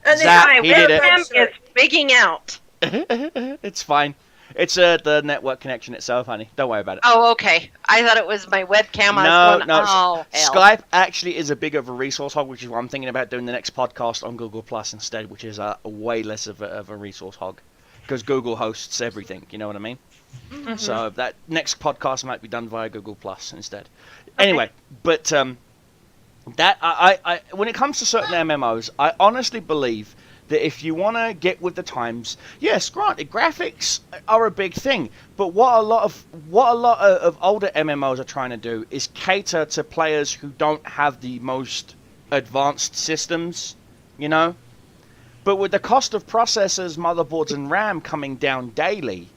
And they Zap, have he did it. Webcam is bigging out. It's fine. It's the network connection itself, honey. Don't worry about it. Oh, okay. I thought it was my webcam. I was going, oh, hell. Skype actually is a bigger of a resource hog, which is why I'm thinking about doing the next podcast on Google Plus instead, which is a way less of a resource hog. Because Google hosts everything, you know what I mean? Mm-hmm. So that next podcast might be done via Google Plus instead. Okay. Anyway, but that I when it comes to certain MMOs, I honestly believe that if you want to get with the times, yes, granted, graphics are a big thing, but what a lot of older MMOs are trying to do is cater to players who don't have the most advanced systems, you know? But with the cost of processors, motherboards, and RAM coming down daily,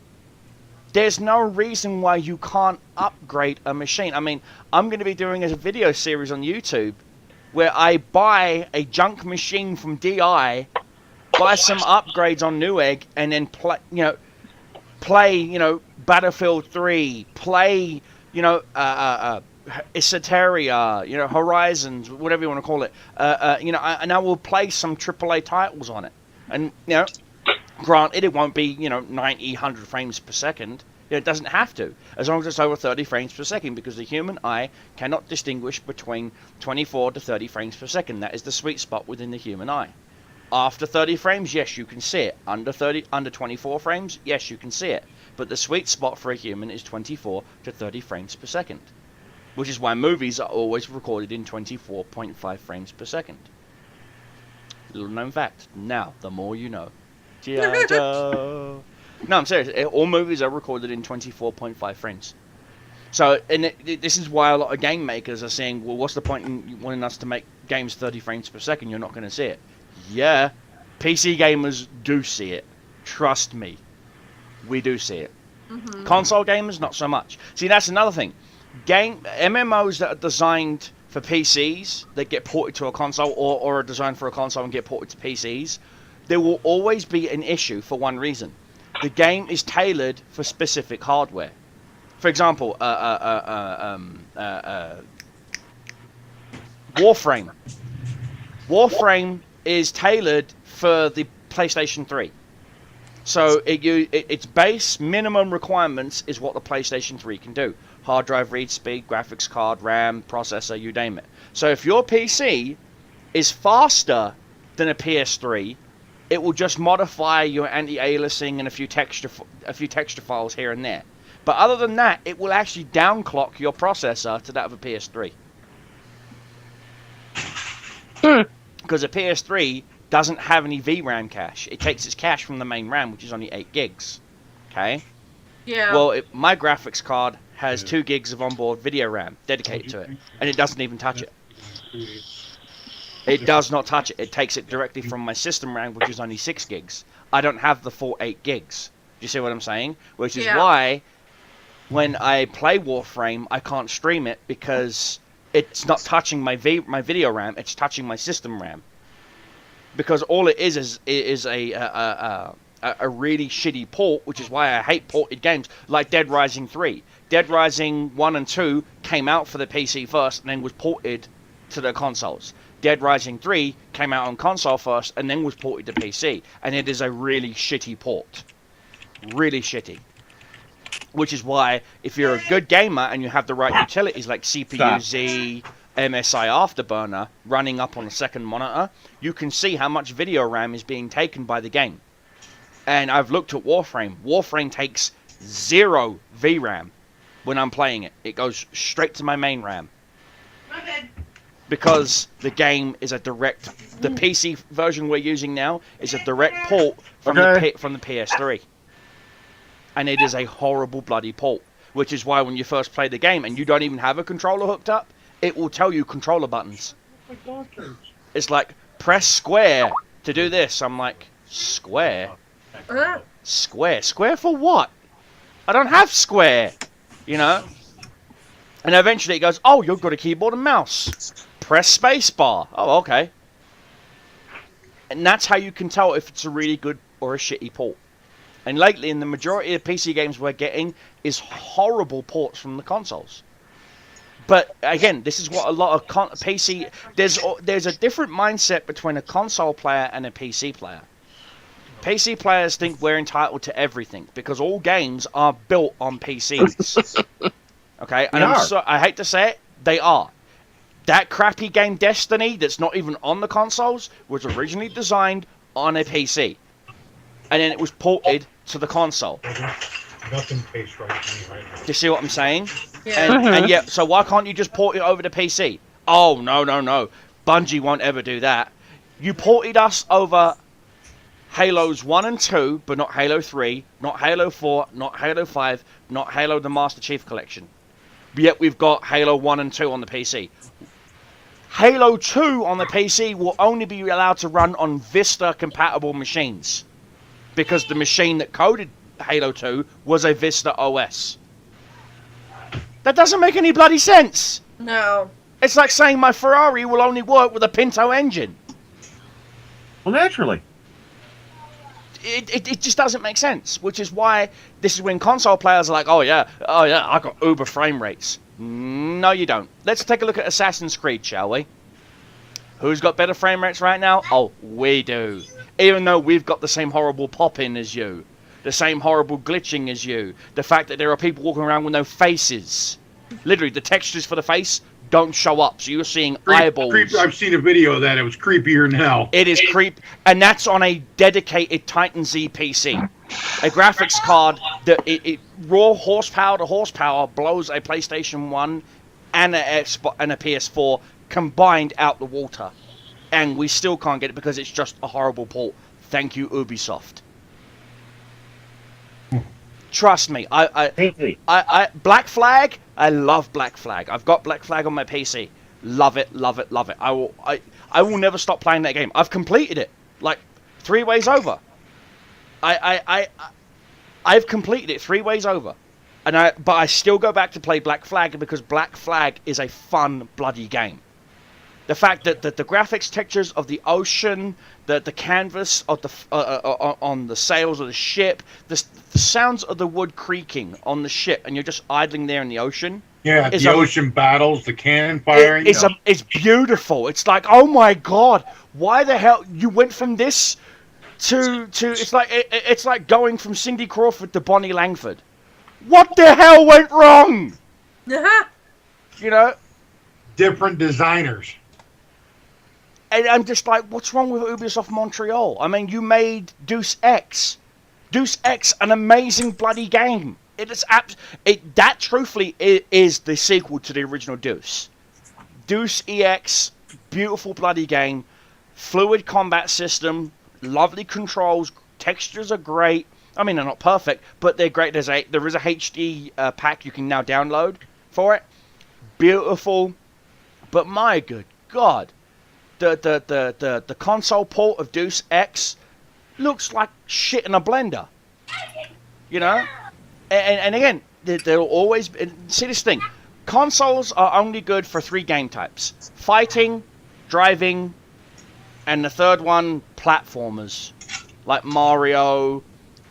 there's no reason why you can't upgrade a machine. I mean, I'm going to be doing a video series on YouTube where I buy a junk machine from DI, buy some upgrades on Newegg, and then play Battlefield 3, play Esoteria, Horizons, whatever you want to call it, and I will play some AAA titles on it. And, granted, it won't be, 90, 100 frames per second. It doesn't have to, as long as it's over 30 frames per second, because the human eye cannot distinguish between 24 to 30 frames per second. That is the sweet spot within the human eye. After 30 frames, yes, you can see it. Under 24 frames, yes, you can see it. But the sweet spot for a human is 24 to 30 frames per second. Which is why movies are always recorded in 24.5 frames per second. Little known fact. Now, the more you know. G.I. Joe. No, I'm serious. All movies are recorded in 24.5 frames. So, this is why a lot of game makers are saying, well, what's the point in wanting us to make games 30 frames per second? You're not going to see it. Yeah, PC gamers do see it. Trust me. We do see it. Mm-hmm. Console gamers, not so much. See, that's another thing. MMOs that are designed for PCs, that get ported to a console, or are designed for a console and get ported to PCs, there will always be an issue for one reason. The game is tailored for specific hardware. For example, Warframe. Warframe is tailored for the PlayStation 3. So its base minimum requirements is what the PlayStation 3 can do. Hard drive read speed, graphics card, RAM, processor, you name it. So if your PC is faster than a PS3, it will just modify your anti-aliasing and a few texture files here and there. But other than that, it will actually downclock your processor to that of a PS3. Because a PS3 doesn't have any VRAM cache. It takes its cache from the main RAM, which is only 8 gigs. Okay? Yeah. Well, my graphics card has 2 gigs of onboard video RAM dedicated to it, and it doesn't even touch it. It does not touch it. It takes it directly from my system RAM, which is only 6 gigs. I don't have the full 8 gigs. Do you see what I'm saying? Which is why when I play Warframe, I can't stream it because it's not touching my video RAM. It's touching my system RAM. Because all it is a really shitty port, which is why I hate ported games like Dead Rising 3. Dead Rising 1 and 2 came out for the PC first and then was ported to the consoles. Dead Rising 3 came out on console first and then was ported to PC. And it is a really shitty port. Really shitty. Which is why, if you're a good gamer and you have the right utilities like CPU-Z, MSI Afterburner running up on a second monitor, you can see how much video RAM is being taken by the game. And I've looked at Warframe. Warframe takes 0 VRAM when I'm playing it. It goes straight to my main RAM. Because the game is a direct... The PC version we're using now is a direct port from the PS3. And it is a horrible bloody port. Which is why when you first play the game and you don't even have a controller hooked up, it will tell you controller buttons. It's like, press square to do this. I'm like, square? Square? Square for what? I don't have square. You know? And eventually it goes, oh, you've got a keyboard and mouse. Press spacebar. Oh, okay. And that's how you can tell if it's a really good or a shitty port. And lately, in the majority of PC games we're getting, is horrible ports from the consoles. But again, this is what a lot of PC... There's a different mindset between a console player and a PC player. PC players think we're entitled to everything because all games are built on PCs. Okay, and I hate to say it, they are. That crappy game Destiny that's not even on the consoles was originally designed on a PC. And then it was ported to the console. Nothing tastes right to me right now. Do you see what I'm saying? Yeah. And yeah, so why can't you just port it over to PC? Oh, no. Bungie won't ever do that. You ported us over Halos 1 and 2, but not Halo 3, not Halo 4, not Halo 5, not Halo the Master Chief Collection. Yet we've got Halo 1 and 2 on the PC. Halo 2 on the PC will only be allowed to run on Vista-compatible machines. Because the machine that coded Halo 2 was a Vista OS. That doesn't make any bloody sense. No. It's like saying my Ferrari will only work with a Pinto engine. Well, naturally. It just doesn't make sense. Which is why this is when console players are like, oh yeah, I got uber frame rates. No, you don't. Let's take a look at Assassin's Creed, shall we? Who's got better frame rates right now? Oh, we do. Even though we've got the same horrible pop-in as you. The same horrible glitching as you. The fact that there are people walking around with no faces. Literally, the textures for the face don't show up. So you're seeing eyeballs. I've seen a video of that. It was creepier than hell. It is creep. And that's on a dedicated Titan Z PC. A graphics card that it raw horsepower to horsepower blows a PlayStation 1 and a PS4 combined out the water. And we still can't get it because it's just a horrible port. Thank you, Ubisoft. Trust me, I Black Flag. I love Black Flag. I've got Black Flag on my PC. Love it, love it, love it. I will never stop playing that game. I've completed it like 3 ways over. I've completed it 3 ways over, but I still go back to play Black Flag because Black Flag is a fun bloody game. The fact that the graphics textures of the ocean, the canvas of the on the sails of the ship, the sounds of the wood creaking on the ship, and you're just idling there in the ocean. Yeah, the ocean battles, the cannon firing. It's beautiful. It's like, oh my god, why the hell you went from this to it's like going from Cindy Crawford to Bonnie Langford. What the hell went wrong? You know, different designers. And I'm just like, what's wrong with Ubisoft Montreal? I mean, you made Deus Ex. Deus Ex, an amazing bloody game. It is that truthfully is the sequel to the original Deus. Deus EX, beautiful bloody game. Fluid combat system, lovely controls, textures are great. I mean, they're not perfect, but they're great. There is a HD pack you can now download for it. Beautiful. But my good God. the console port of Deus Ex looks like shit in a blender. You know? And again, there'll always be, see this thing. Consoles are only good for 3 game types: fighting, driving, and the third one, platformers, like Mario,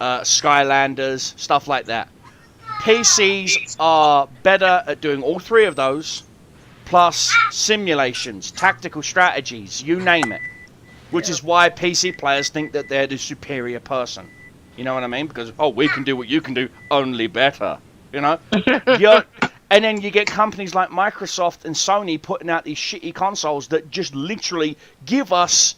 Skylanders, stuff like that. PCs are better at doing all 3 of those, plus simulations, tactical strategies, you name it. Which is why PC players think that they're the superior person. You know what I mean? Because, oh, we can do what you can do, only better. You know? And then you get companies like Microsoft and Sony putting out these shitty consoles that just literally give us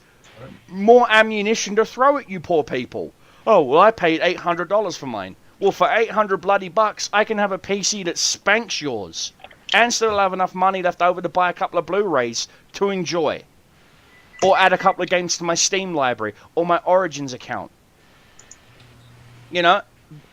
more ammunition to throw at you poor people. Oh, well, I paid $800 for mine. Well, for 800 bloody bucks, I can have a PC that spanks yours and still have enough money left over to buy a couple of Blu-rays to enjoy. Or add a couple of games to my Steam library or my Origins account. You know,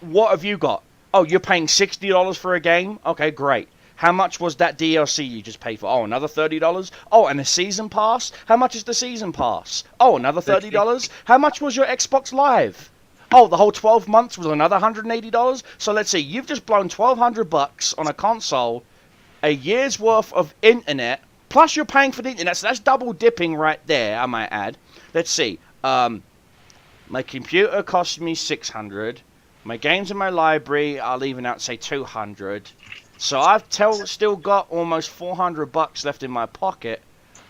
what have you got? Oh, you're paying $60 for a game? Okay, great. How much was that DLC you just paid for? Oh, another $30? Oh, and a season pass? How much is the season pass? Oh, another $30? How much was your Xbox Live? Oh, the whole 12 months was another $180? So let's see, you've just blown $1,200 on a console, a year's worth of internet, plus you're paying for the internet, so that's double dipping right there, I might add. Let's see, my computer cost me $600. My games in my library, I'll even out say $200. So I've still got almost $400 left in my pocket.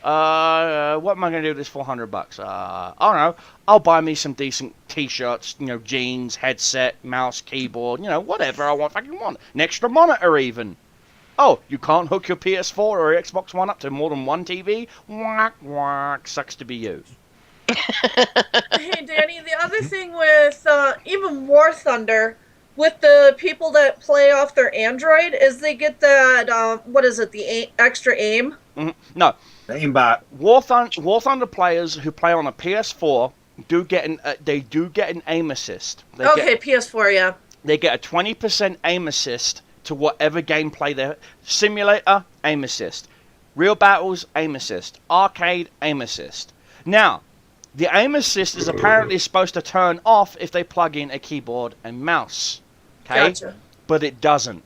What am I going to do with this $400? I don't know. I'll buy me some decent t-shirts, you know, jeans, headset, mouse, keyboard, you know, whatever I fucking want. An extra monitor even. Oh, you can't hook your PS4 or your Xbox One up to more than one TV? Whack, whack. Sucks to be you. Hey, Danny, the other thing with even War Thunder, with the people that play off their Android, is they get that, what is it, the extra aim? Mm-hmm. No. Aimbot. War Thunder players who play on a PS4 do get an aim assist. PS4, yeah. They get a 20% aim assist to whatever gameplay they're... Simulator, aim assist. Real battles, aim assist. Arcade, aim assist. Now, the aim assist is apparently supposed to turn off if they plug in a keyboard and mouse. Okay? Gotcha. But it doesn't.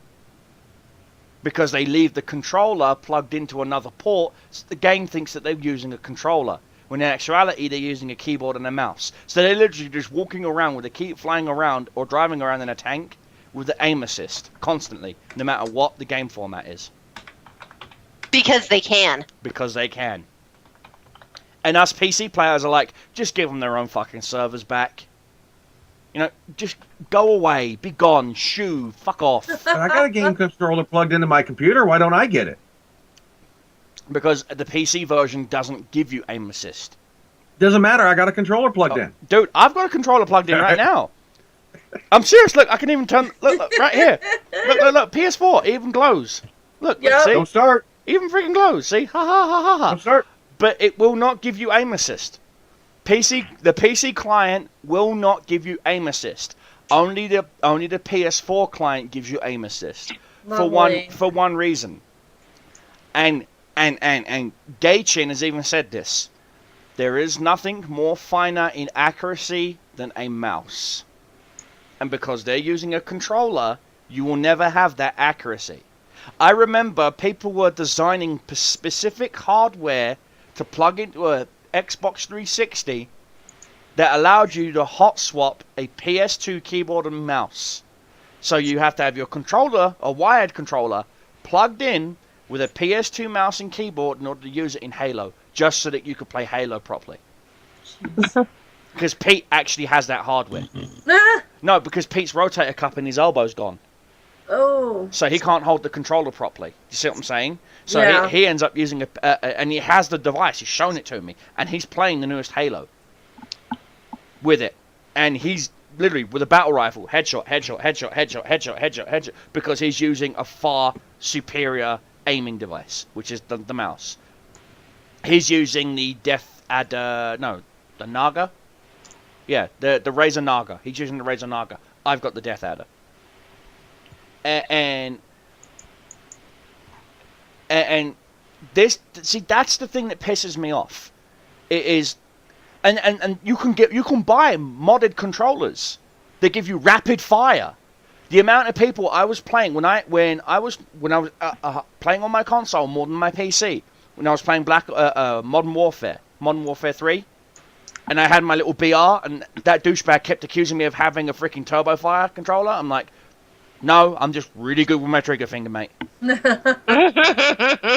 Because they leave the controller plugged into another port, so the game thinks that they're using a controller. When in actuality, they're using a keyboard and a mouse. So they're literally just walking around with a key, flying around or driving around in a tank with the aim assist constantly, no matter what the game format is. Because they can. Because they can. And us PC players are like, just give them their own fucking servers back. You know, just go away, be gone, shoo, fuck off. But I got a game controller plugged into my computer. Why don't I get it? Because the PC version doesn't give you aim assist. Doesn't matter. I got a controller plugged in. Dude, I've got a controller plugged in right now. I'm serious. Look, I can even turn... Look, right here. Look. PS4 even glows. Look, Yep. see? Don't start. Even freaking glows. See? Ha ha ha ha ha. Don't start. But it will not give you aim assist. The PC client will not give you aim assist. Only the PS4 client gives you aim assist for one reason. And Gay-Chin has even said this. There is nothing more finer in accuracy than a mouse. And because they're using a controller, you will never have that accuracy. I remember people were designing specific hardware to plug into a Xbox 360 that allowed you to hot swap a PS2 keyboard and mouse. So you have to have your controller, a wired controller, plugged in with a PS2 mouse and keyboard in order to use it in Halo, just so that you could play Halo properly. Because Pete actually has that hardware. No, because Pete's rotator cuff in his elbow's gone. Oh. So he can't hold the controller properly. You see what I'm saying? So Yeah. he ends up using and he has the device. He's shown it to me, and he's playing the newest Halo with it, and he's literally with a battle rifle, headshot, because he's using a far superior aiming device, which is the mouse. He's using the the Naga. Yeah, the Razer Naga. He's using the Razer Naga. I've got the Death Adder. And this, see, that's the thing that pisses me off. It is, and you can buy modded controllers that give you rapid fire. The amount of people I was playing when I was playing on my console more than my PC, when I was playing Modern Warfare 3, and I had my little BR, and that douchebag kept accusing me of having a freaking turbo fire controller. I'm like, no, I'm just really good with my trigger finger, mate.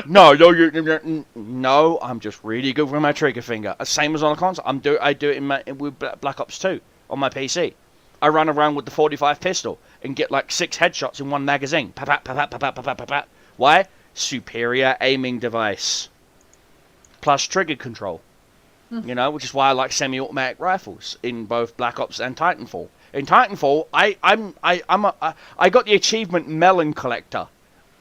No, I'm just really good with my trigger finger. Same as on a console. I do it with Black Ops 2 on my PC. I run around with the 45 pistol and get like 6 headshots in one magazine. Pa-pa-pa-pa-pa-pa-pa-pa-pa. Why? Superior aiming device. Plus trigger control. You know, which is why I like semi-automatic rifles in both Black Ops and Titanfall. In Titanfall, I got the achievement Melon Collector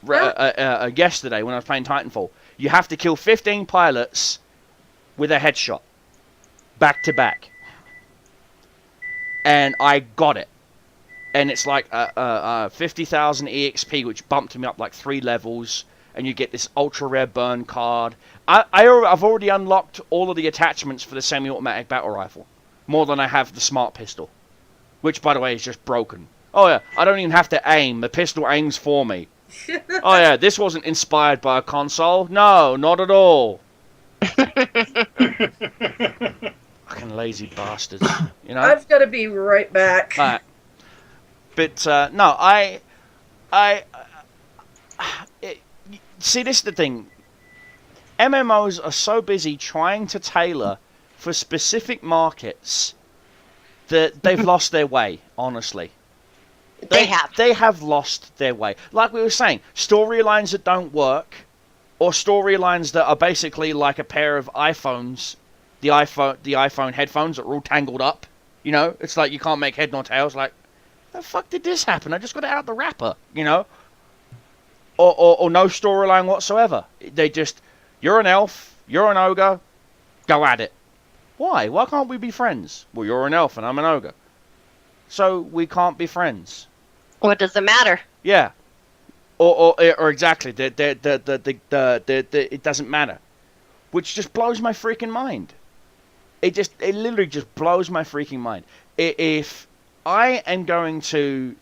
yesterday when I was playing Titanfall. You have to kill 15 pilots with a headshot, back to back. And I got it. And it's like 50,000 EXP, which bumped me up like 3 levels. And you get this ultra rare burn card. I've already unlocked all of the attachments for the semi-automatic battle rifle, more than I have the smart pistol, which, by the way, is just broken. Oh yeah, I don't even have to aim. The pistol aims for me. Oh yeah, this wasn't inspired by a console. No, not at all. Fucking lazy bastards. You know. I've got to be right back. But no, see, this is the thing. MMOs are so busy trying to tailor for specific markets that they've lost their way, honestly. They have lost their way. Like we were saying, storylines that don't work, or storylines that are basically like a pair of iPhones, the iPhone headphones that are all tangled up. You know, it's like you can't make head nor tails. Like, the fuck did this happen? I just got it out the wrapper, you know? Or no storyline whatsoever. They just, you're an elf, you're an ogre, go at it. Why? Why can't we be friends? Well, you're an elf and I'm an ogre. So we can't be friends. What does it matter? Yeah. Or exactly. It doesn't matter. Which just blows my freaking mind. It literally just blows my freaking mind. If I am going to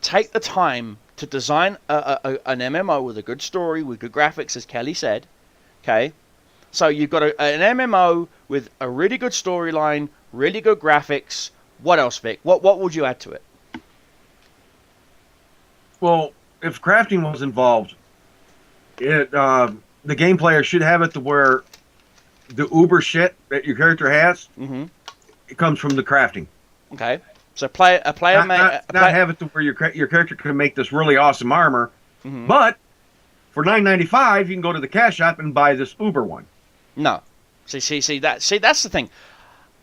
take the time to design an MMO with a good story, with good graphics, as Kelly said, okay? So you've got an MMO with a really good storyline, really good graphics. What else, Vic? What would you add to it? Well, if crafting was involved, the game player should have it to where the uber shit that your character has, it comes from the crafting. Okay. So not have it to where your character can make this really awesome armor, but for $9.95 you can go to the cash shop and buy this Uber one. No, see that's the thing.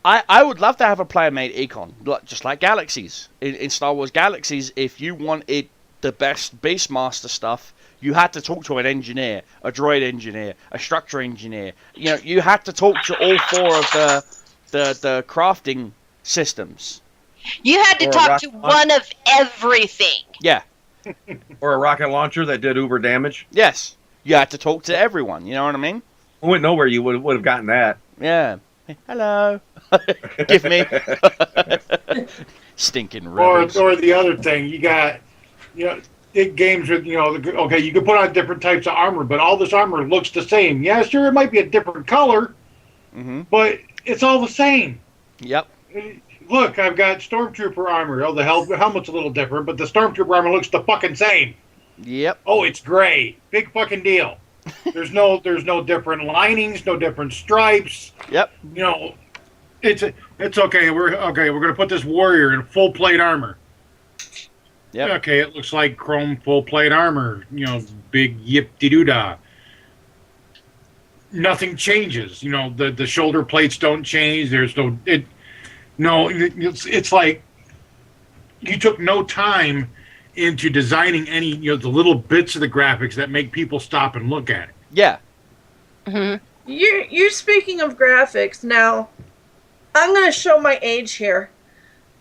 I would love to have a player-made econ, just like Galaxies in Star Wars Galaxies. If you wanted the best Beastmaster stuff, you had to talk to an engineer, a droid engineer, a structure engineer. You know, you had to talk to all 4 of the crafting systems. You had to talk to one of everything. Yeah. Or a rocket launcher that did uber damage. Yes. You had to talk to everyone. You know what I mean? I wouldn't know where you would have gotten that. Yeah. Hey, hello. Give me. Stinking rebels. Or the other thing, you got, games with, okay, you can put on different types of armor, but all this armor looks the same. Yeah, sure, it might be a different color, but it's all the same. Yep. Look, I've got Stormtrooper armor. Oh, the helmet's a little different, but the Stormtrooper armor looks the fucking same. Yep. Oh, it's gray. Big fucking deal. There's no different linings, no different stripes. Yep. It's okay. We're gonna put this warrior in full plate armor. Yep. Okay, it looks like chrome full plate armor. Big yip-de-doo-dah. Nothing changes. The shoulder plates don't change. There's it's like you took no time into designing any, the little bits of the graphics that make people stop and look at it. Yeah. You're speaking of graphics. Now, I'm going to show my age here.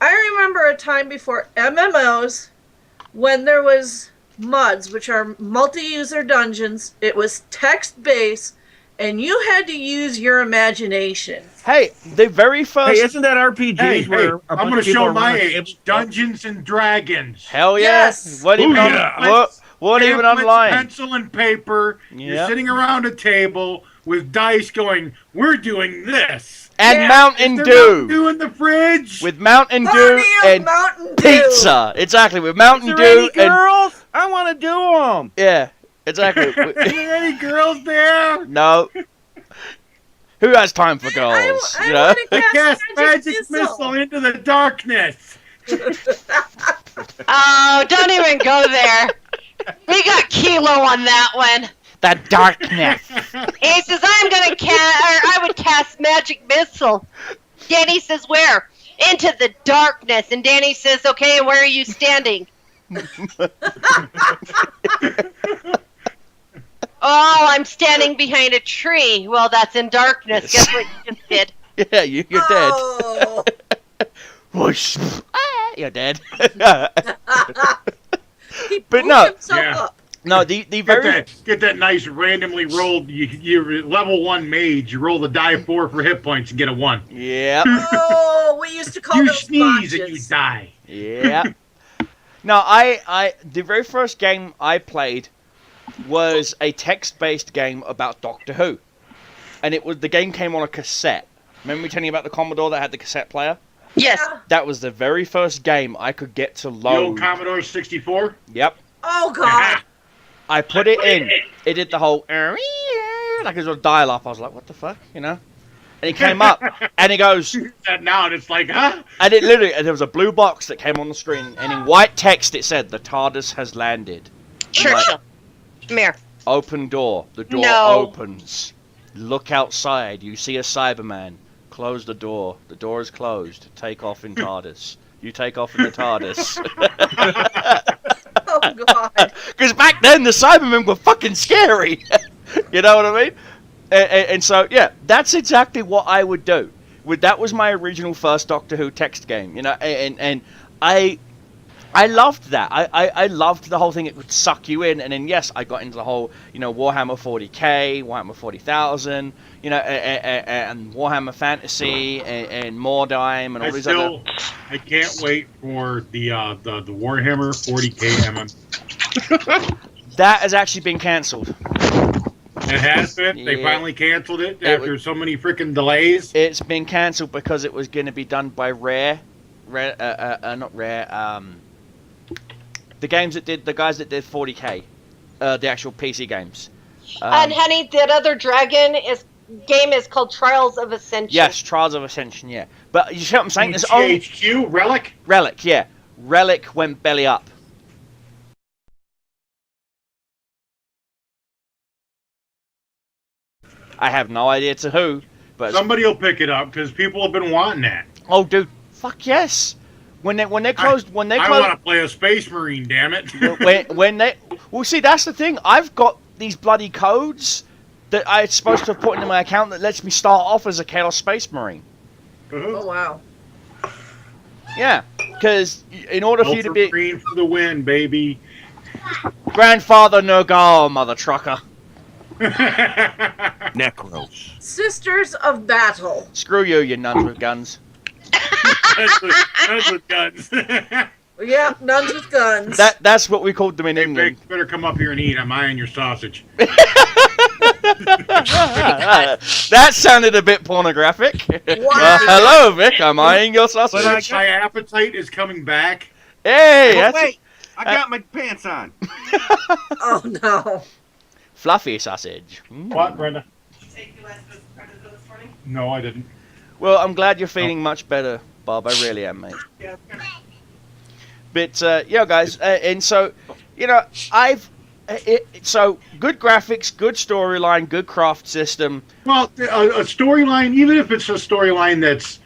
I remember a time before MMOs when there was MUDs, which are multi-user dungeons. It was text-based, and you had to use your imagination. Hey, the very first. Hey, isn't that RPGs Hey, where a I'm bunch going of to people show are my running age. Dungeons and Dragons. Hell yeah! Yes. What even Pamphlets, what even pamphlets, online? Pencil and paper. Yep. You're sitting around a table with dice going, we're doing this. And Yeah. Mountain Is there Mountain Dew Dew in the fridge? with Mountain Dew Plenty of and Mountain Dew. pizza. Exactly, with Mountain Is Dew there any and girls? I want to do them. yeah, exactly. Are there any girls there? No. Who has time for girls? I you know? want to Cast magic missile into the darkness. Oh, don't even go there. We got Kilo on that one. The darkness. He says, I would cast magic missile. Danny says, where? Into the darkness. And Danny says, okay, where are you standing? Oh, I'm standing behind a tree. Well, that's in darkness. Guess what you just did? Yeah, you're Oh. dead. Whoosh. Ah, you're dead. He But blew no. himself Yeah. up. No, the very Get that nice randomly rolled. You level 1 mage. You roll the die 4 for hit points and get a 1. yeah. Oh, we used to call You those sneeze and you botches. die. Yeah. No, I the very first game I played was a text-based game about Doctor Who, and the game came on a cassette. Remember me telling you about the Commodore that had the cassette player? Yes. That was the very first game I could get to The old load. Commodore 64. Yep. Oh God. I put it in. It did the whole like it was a dial-up. I was like, what the fuck, you know? And it came up, and it goes, And now it's like, huh? and it literally, and there was a blue box that came on the screen, and in white text it said, "The TARDIS has landed." Churchill. Come here. Open door. The door No. opens. Look outside. You see a Cyberman. Close the door. The door is closed. Take off in TARDIS. You take off in the TARDIS. Oh God. Because back then the Cybermen were fucking scary. You know what I mean? And so yeah, that's exactly what I would do. That was my original first Doctor Who text game. You know, and I loved that. I loved the whole thing. It would suck you in, and then yes, I got into the whole, you know, Warhammer 40k, Warhammer 40,000, you know, and Warhammer Fantasy, and Mordheim, and all these other. I can't wait for the Warhammer 40k MM. That has actually been cancelled. It has been. They Yeah. finally canceled it It after was- so many freaking delays. It's been cancelled because it was going to be done by Rare, not Rare. The guys that did 40k, the actual PC games. And honey, that other game is called Trials of Ascension. Yes, Trials of Ascension, yeah. But you see what I'm saying? There's only THQ Relic. Relic, yeah. Relic went belly up. I have no idea to who, but Somebody will pick it up because people have been wanting that. oh, dude, fuck yes. When they closed, I want to play a Space Marine. Damn it! when they, well, see, that's the thing. I've got these bloody codes that I'm supposed to have put into my account that lets me start off as a Chaos Space Marine. Oh wow. Yeah, because in order for you to be Green for the win, baby. grandfather no go, mother trucker. Necros. Sisters of Battle. Screw you nuns with guns. That's with guns. Yeah, nuns with guns. That's what we called them in Hey, England. Vic, better come up here and eat. I'm eyeing your sausage. That sounded a bit pornographic. Wow. Hello, Vic. I'm eyeing your sausage. My appetite is coming back. Hey, Oh, that's wait, I got my pants on. Oh no. fluffy sausage. Mm. What, Brenda? No, I didn't. Well, I'm glad you're feeling much better, Bob. I really am, mate. But yeah, guys, and so you know, so good graphics, good storyline, good craft system. Well, a storyline, even if it's a storyline that's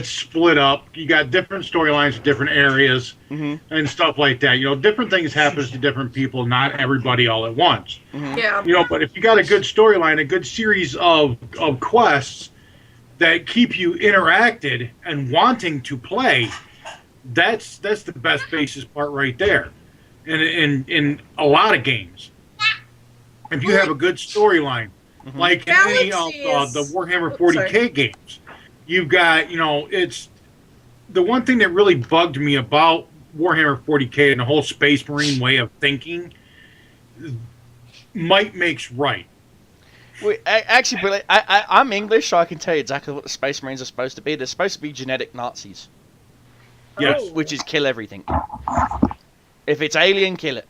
split up, you got different storylines, different areas, and stuff like that. You know, different things happen to different people, not everybody all at once. Yeah. You know, but if you got a good storyline, a good series of quests that keep you interacted and wanting to play, that's the best basis part right there. And in a lot of games, if you have a good storyline, Like in any of the Warhammer 40K games, you've got, it's the one thing that really bugged me about Warhammer 40K and the whole Space Marine way of thinking. Might makes right. Well, actually, Billy, I'm English, so I can tell you exactly what the Space Marines are supposed to be. They're supposed to be genetic Nazis. Yes. Which is kill everything. If it's alien, kill it.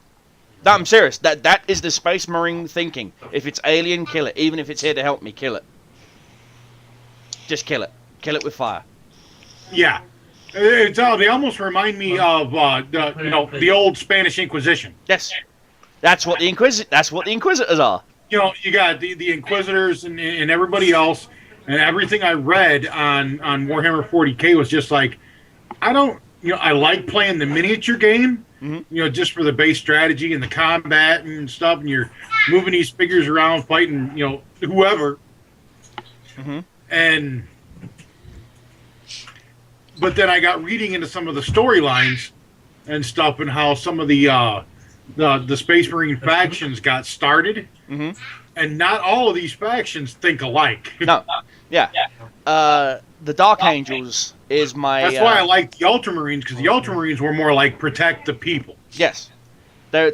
No, I'm serious. That is the Space Marine thinking. If it's alien, kill it. Even if it's here to help me, kill it. Just kill it. Kill it with fire. Yeah. They almost remind me of the old Spanish Inquisition. Yes. That's what the Inquisitors are. You got the Inquisitors and everybody else, and everything I read on Warhammer 40K was just like, I like playing the miniature game, just for the base strategy and the combat and stuff, and you're moving these figures around, fighting, whoever. But then I got reading into some of the storylines and stuff, and how some of the Space Marine factions got started, and not all of these factions think alike. No, yeah. The Dark Angels is my. That's why I like the Ultramarines, because the Ultramarines were more like protect the people. Yes, they're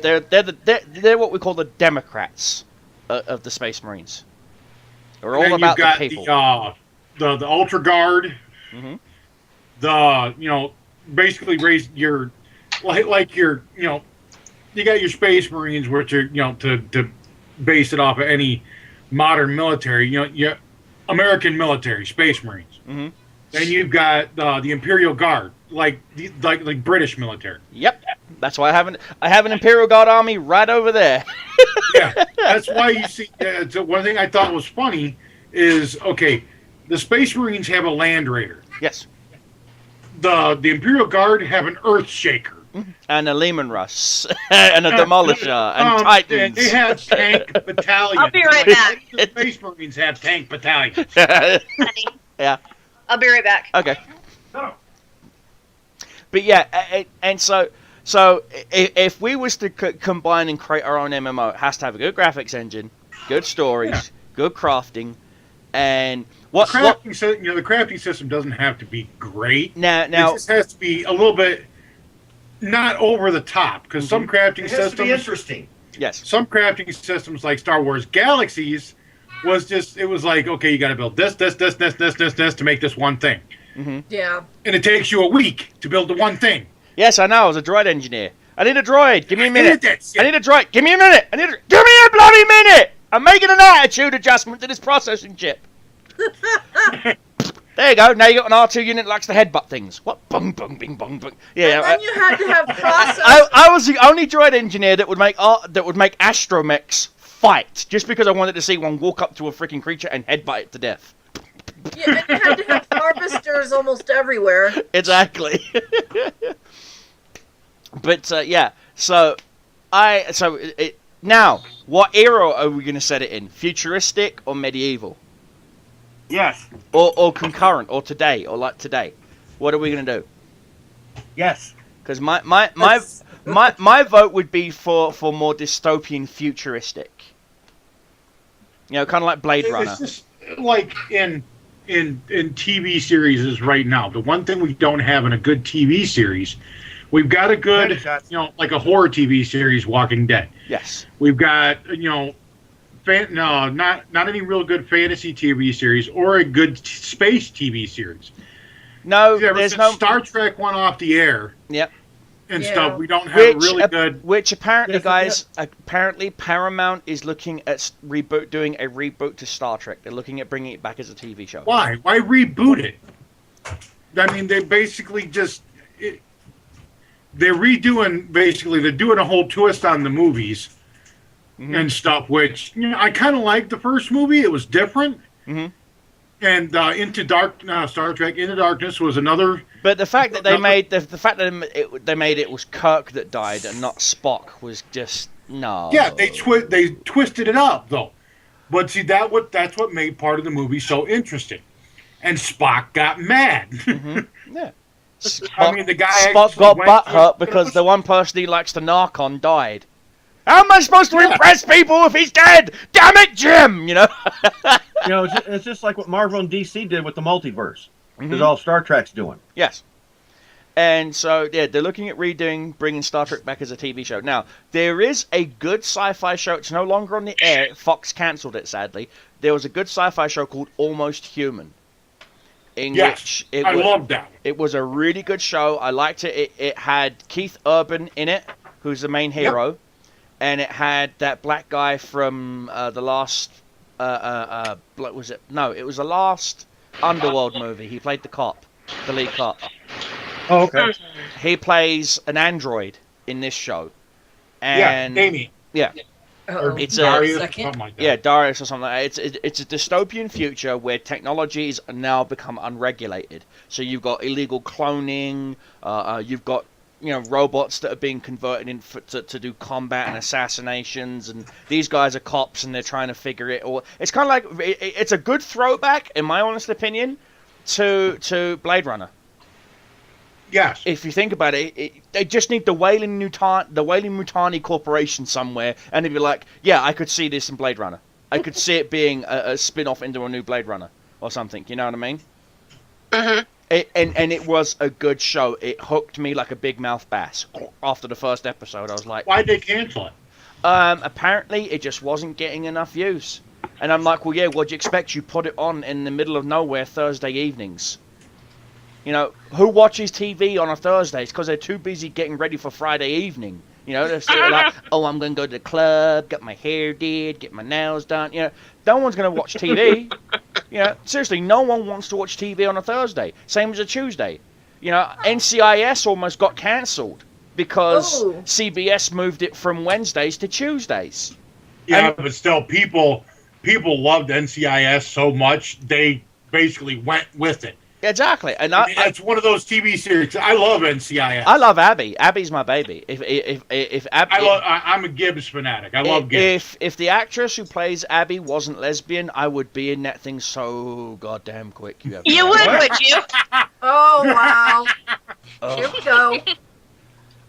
what we call the Democrats of the Space Marines. They're all about the people. The Ultra Guard. Basically raise your you got your Space Marines, which are to base it off of any modern military. Your American military, Space Marines. Then you've got the Imperial Guard, like British military. Yep, that's why I have an Imperial Guard army right over there. Yeah, that's why you see. One thing I thought was funny is the Space Marines have a Land Raider. Yes. The Imperial Guard have an Earth Shaker. And a Lehman Russ, and a Demolisher, and Titans. They have tank battalions. I'll be right back. The Space Marines have tank battalions. Honey. Yeah. I'll be right back. Okay. But yeah, and so if we was to combine and create our own MMO, it has to have a good graphics engine, good stories, good crafting, and the crafting system doesn't have to be great. Now it just has to be a little bit not over the top, because some crafting systems to be interesting. Yes. Some crafting systems like Star Wars Galaxies was like, okay, you got to build this to make this one thing. Yeah. And it takes you a week to build the one thing. Yes, I know. I was a droid engineer. I need a droid. Give me a minute. I need a droid. Give me a minute. Give me a bloody minute. I'm making an attitude adjustment to this processing chip. There you go. Now you got an R2 unit that likes to headbutt things. What? Bung, bung, bing, bung, bung. Yeah. And then you had to have process. I was the only droid engineer that would make astromechs fight, just because I wanted to see one walk up to a freaking creature and headbutt it to death. Yeah, and you had to have harvesters almost everywhere. Exactly. But yeah, now what era are we going to set it in? Futuristic or medieval? Yes. Or concurrent, or today, or like today. What are we going to do? Yes. Because my vote would be for more dystopian futuristic. Kind of like Blade Runner. It's just like in TV series right now. The one thing we don't have in a good TV series, we've got a good, like a horror TV series, Walking Dead. Yes. We've got, not any real good fantasy TV series or a good space TV series. No, there's no Star Trek went off the air. Yep. And stuff. We don't have really good. Which apparently, apparently Paramount is looking at doing a reboot to Star Trek. They're looking at bringing it back as a TV show. Why? Why reboot it? I mean, they basically they're doing a whole twist on the movies and stuff, which I kind of liked the first movie. It was different. And Star Trek Into Darkness was another. But the fact that they made it was Kirk that died and not Spock was just no. Yeah, they twisted it up though. But see that's what made part of the movie so interesting. And Spock got mad. Yeah. Spock got butthurt because the one person he likes to narc on died. How am I supposed to impress people if he's dead? Damn it, Jim! You know? It's just like what Marvel and DC did with the multiverse. Because all Star Trek's doing. Yes. And so, yeah, they're looking at bringing Star Trek back as a TV show. Now, there is a good sci-fi show. It's no longer on the air. Fox cancelled it, sadly. There was a good sci-fi show called Almost Human. Yes, I loved that. It was a really good show. I liked it. It had Keith Urban in it, who's the main hero. Yep. And it had that black guy from the last... what was it? No, it was the last Underworld movie. He played the lead cop. Oh, okay. He plays an android in this show. And Amy. Yeah. It's Darius, second. something like that. Yeah, Darius or something like that. It's a dystopian future where technology is now become unregulated. So you've got illegal cloning, you've got robots that are being converted to do combat and assassinations, and these guys are cops and they're trying to figure it all. It's kind of like it's a good throwback, in my honest opinion, to Blade Runner. Yes. If you think about it, they just need the Weyland-Yutani Corporation somewhere, and they'd be like, yeah, I could see this in Blade Runner. I could see it being a spin-off into a new Blade Runner or something. You know what I mean? Mm-hmm. And it was a good show. It hooked me like a big mouth bass. After the first episode, I was like... Why'd they cancel it? Apparently, it just wasn't getting enough views. And I'm like, well, yeah, what'd you expect? You put it on in the middle of nowhere Thursday evenings. Who watches TV on a Thursday? It's because they're too busy getting ready for Friday evening. They're sort of like, oh, I'm going to go to the club, get my hair did, get my nails done. No one's going to watch TV. Seriously, no one wants to watch TV on a Thursday. Same as a Tuesday. NCIS almost got cancelled because CBS moved it from Wednesdays to Tuesdays. Yeah, but still, people loved NCIS so much, they basically went with it. Exactly, and it's one of those TV series. I love NCIS. I love Abby. Abby's my baby. If Abby, I'm a Gibbs fanatic. I love Gibbs. If the actress who plays Abby wasn't lesbian, I would be in that thing so goddamn quick. You would you? Oh wow! Here we go.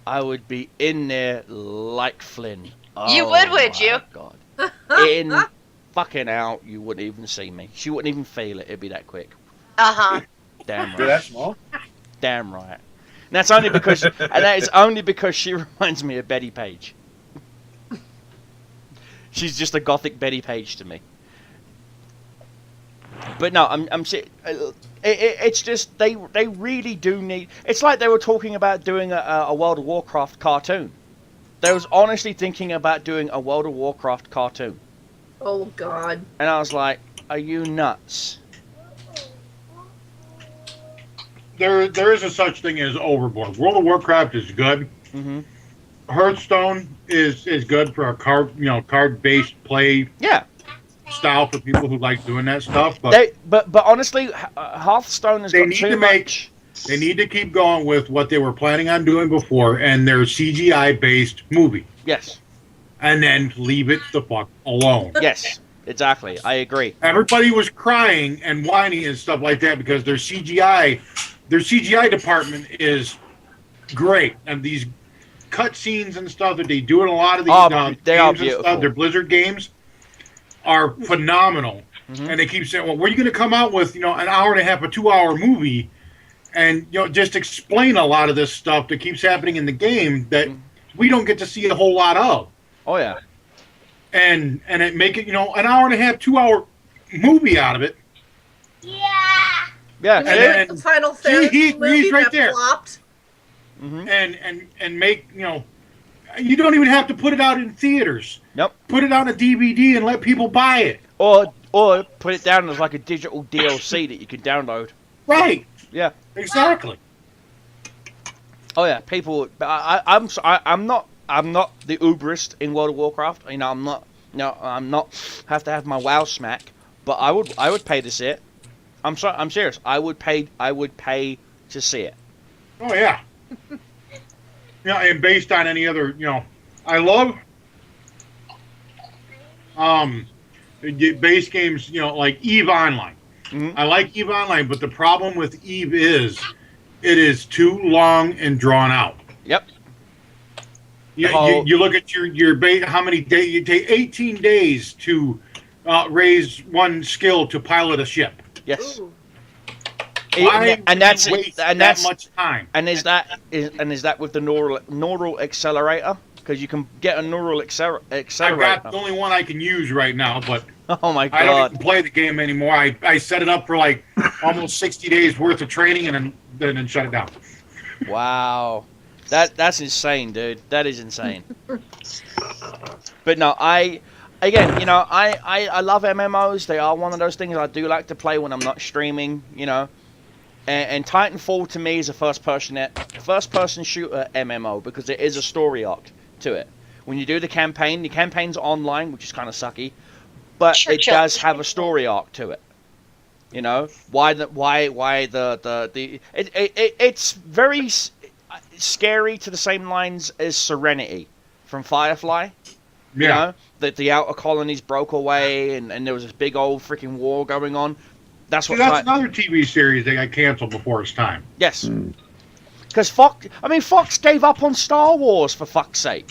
I would be in there like Flynn. You would you? God, in fucking out, you wouldn't even see me. She wouldn't even feel it. It'd be that quick. Damn right. You're that small? Damn right. And that's only because, she reminds me of Betty Page. She's just a gothic Betty Page to me. But no, I'm it's just they really do need. It's like they were talking about doing a World of Warcraft cartoon. They was honestly thinking about doing a World of Warcraft cartoon. Oh God. And I was like, are you nuts? There is a such thing as overboard. World of Warcraft is good. Mm-hmm. Hearthstone is good for a card-based play style for people who like doing that stuff. But honestly, Hearthstone has got too much. They need to keep going with what they were planning on doing before, and their CGI-based movie. Yes. And then leave it the fuck alone. Yes, exactly. I agree. Everybody was crying and whining and stuff like that because their CGI department is great, and these cutscenes and stuff that they do in a lot of these they are games beautiful. and stuff, their Blizzard games are phenomenal. Mm-hmm. And they keep saying, "Well, we're going to come out with an hour and a half, a 2-hour movie, and just explain a lot of this stuff that keeps happening in the game that we don't get to see a whole lot of." Oh yeah, and it make it an hour and a half, 2-hour movie out of it. Yeah, and the Final Fantasy movie he's right that there. flopped. Mm-hmm. And make you don't even have to put it out in theaters. Nope. Put it on a DVD and let people buy it. Or put it down as like a digital DLC that you can download. Right. Yeah. Exactly. Oh yeah, people. I'm not the uberest in World of Warcraft. I'm not have to have my WoW smack, but I would pay to see it. I'm serious. I would pay to see it. Oh yeah. And based on any other, I love base games, like EVE Online. Mm-hmm. I like EVE Online, but the problem with EVE is it is too long and drawn out. Yep. You look at your how many days you take 18 days to raise one skill to pilot a ship. Yes. Ooh. And that's that much time. And is that with the neural accelerator? Because you can get a neural accelerator. I've got the only one I can use right now, but oh my god, I don't even play the game anymore. I set it up for like almost 60 days worth of training and then shut it down. Wow, that's insane, dude. That is insane. But no, I love MMOs. They are one of those things I do like to play when I'm not streaming. And Titanfall to me is a first-person shooter MMO because there is a story arc to it. When you do the campaign's online, which is kind of sucky, but it does have a story arc to it. It's very scary to the same lines as Serenity from Firefly. Yeah. That the outer colonies broke away and there was this big old freaking war going on. That's another TV series that got canceled before its time. Yes. Because Fox gave up on Star Wars, for fuck's sake.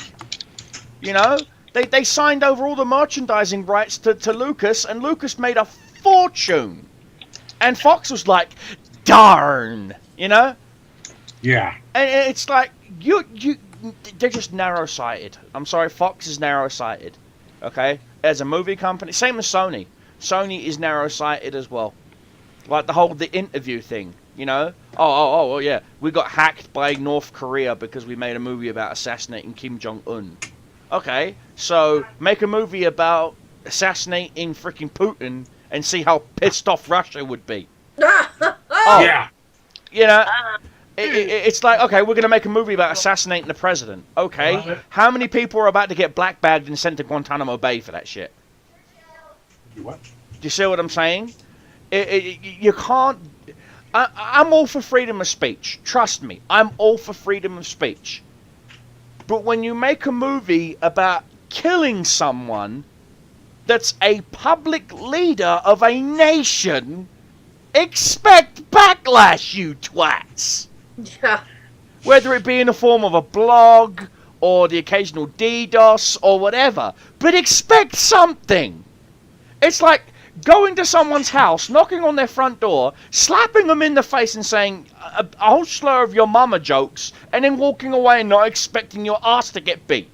They signed over all the merchandising rights to Lucas, and Lucas made a fortune. And Fox was like, darn, Yeah. And it's like, they're just narrow-sighted. I'm sorry, Fox is narrow-sighted. Okay? As a movie company, same as Sony. Sony is narrow-sighted as well. Like the interview thing, Oh, yeah. We got hacked by North Korea because we made a movie about assassinating Kim Jong-un. Okay, so make a movie about assassinating freaking Putin and see how pissed off Russia would be. Yeah. It's like, okay, we're going to make a movie about assassinating the president. Okay, how many people are about to get black-bagged and sent to Guantanamo Bay for that shit? What? Do you see what I'm saying? You can't... I'm all for freedom of speech. Trust me, I'm all for freedom of speech. But when you make a movie about killing someone that's a public leader of a nation, expect backlash, you twats! Yeah. Whether it be in the form of a blog, or the occasional DDoS, or whatever. But expect something! It's like going to someone's house, knocking on their front door, slapping them in the face and saying a whole slur of your mama jokes, and then walking away and not expecting your ass to get beat.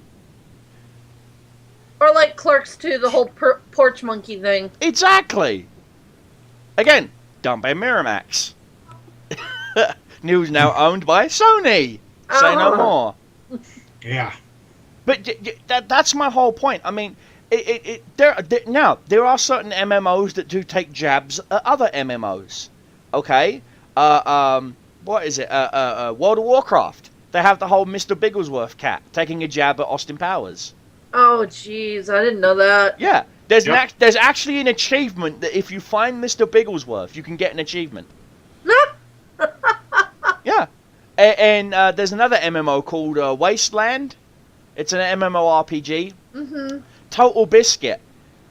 Or like Clerks 2, the whole porch monkey thing. Exactly. Again, done by Miramax. News now owned by Sony. Say no more. Yeah. But that's my whole point. I mean, there are certain MMOs that do take jabs at other MMOs. Okay? What is it? World of Warcraft. They have the whole Mr. Bigglesworth cat taking a jab at Austin Powers. Oh, jeez, I didn't know that. Yeah. There's actually an achievement that if you find Mr. Bigglesworth, you can get an achievement. Yeah. And there's another MMO called Wasteland. It's an MMORPG. Mm-hmm. Total Biscuit,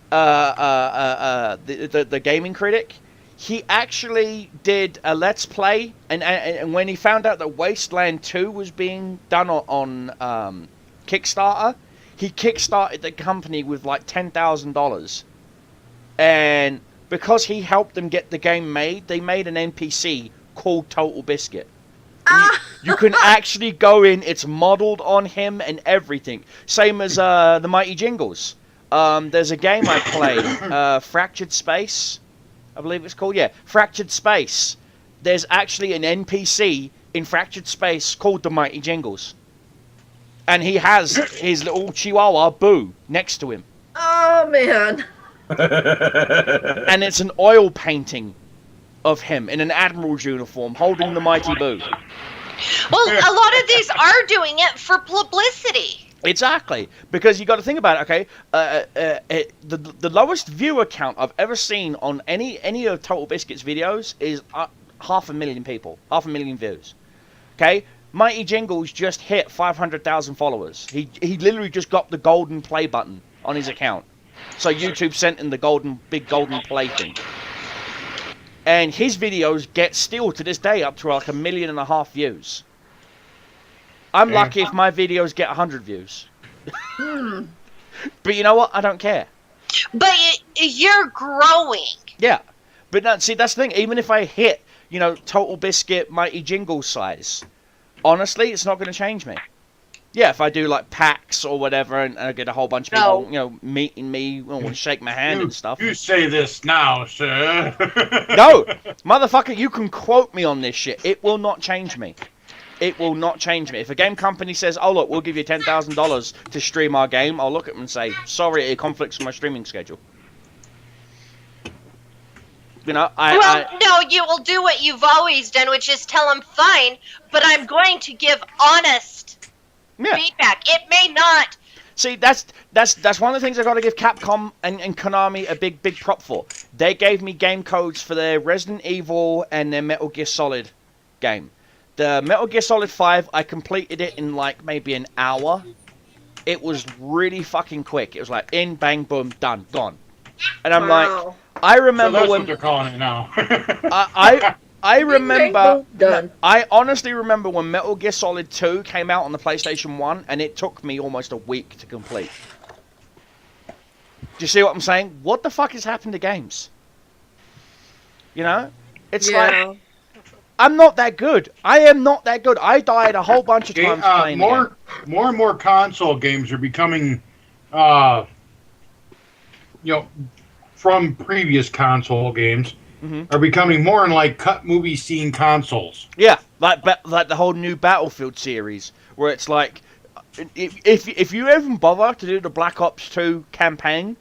the gaming critic, he actually did a Let's Play, and when he found out that Wasteland 2 was being done on Kickstarter, he kickstarted the company with like $10,000. And because he helped them get the game made, they made an NPC called Total Biscuit. You can actually go in, it's modeled on him and everything. Same as the Mighty Jingles. There's a game I played, Fractured Space, I believe it's called. Yeah, Fractured Space. There's actually an NPC in Fractured Space called the Mighty Jingles. And he has his little chihuahua, Boo, next to him. Oh, man. And it's an oil painting of him in an admiral's uniform holding the mighty Boo. Well, a lot of these are doing it for publicity. Exactly, because you got to think about it. Okay, the lowest viewer count I've ever seen on any of Total Biscuit's videos is 500,000 people, 500,000 views. Okay, Mighty Jingles just hit 500,000 followers. He literally just got the golden play button on his account, so YouTube sent him the big golden play thing. And his videos get still to this day up to like 1.5 million views. I'm lucky if my videos get 100 views. But you know what? I don't care. But you're growing. Yeah. But no, see, that's the thing. Even if I hit, Total Biscuit Mighty Jingle size, honestly, it's not going to change me. Yeah, if I do like packs or whatever, and I get a whole bunch of people, meeting me, want to shake my hand and stuff. You say this now, sir. No, motherfucker, you can quote me on this shit. It will not change me. It will not change me. If a game company says, "Oh look, we'll give you $10,000 to stream our game," I'll look at them and say, "Sorry, it conflicts with my streaming schedule." No, you will do what you've always done, which is tell them, "Fine, but I'm going to give honest." feedback. It may not. See, that's one of the things I got to give Capcom and Konami a big prop for. They gave me game codes for their Resident Evil and their Metal Gear Solid game. The Metal Gear Solid 5, I completed it in like maybe an hour. It was really fucking quick. It was like in, bang, boom, done, gone. And I'm like, I remember that's when what they're calling it now. I remember, I honestly remember when Metal Gear Solid 2 came out on the PlayStation 1, and it took me almost a week to complete. Do you see what I'm saying? What the fuck has happened to games? You know? It's like, I'm not that good. I am not that good. I died a whole bunch of times playing more and more console games are becoming, from previous console games, are becoming more in like cut movie scene consoles. Yeah, like the whole new Battlefield series, where it's like, if you even bother to do the Black Ops 2 campaign,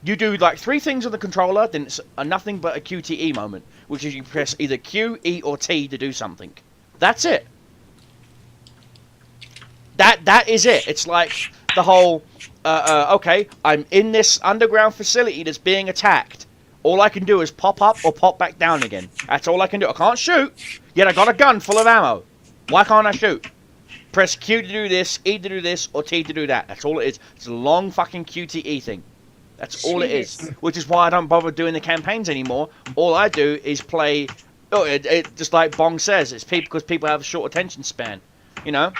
you do like 3 things on the controller, then it's nothing but a QTE moment, which is you press either Q, E, or T to do something. That's it. That is it. It's like the whole, okay, I'm in this underground facility that's being attacked. All I can do is pop up or pop back down again. That's all I can do. I can't shoot, yet I got a gun full of ammo. Why can't I shoot? Press Q to do this, E to do this, or T to do that. That's all it is. It's a long fucking QTE thing. That's all it is. Which is why I don't bother doing the campaigns anymore. All I do is play... it just like Bong says, it's because people have a short attention span. You know?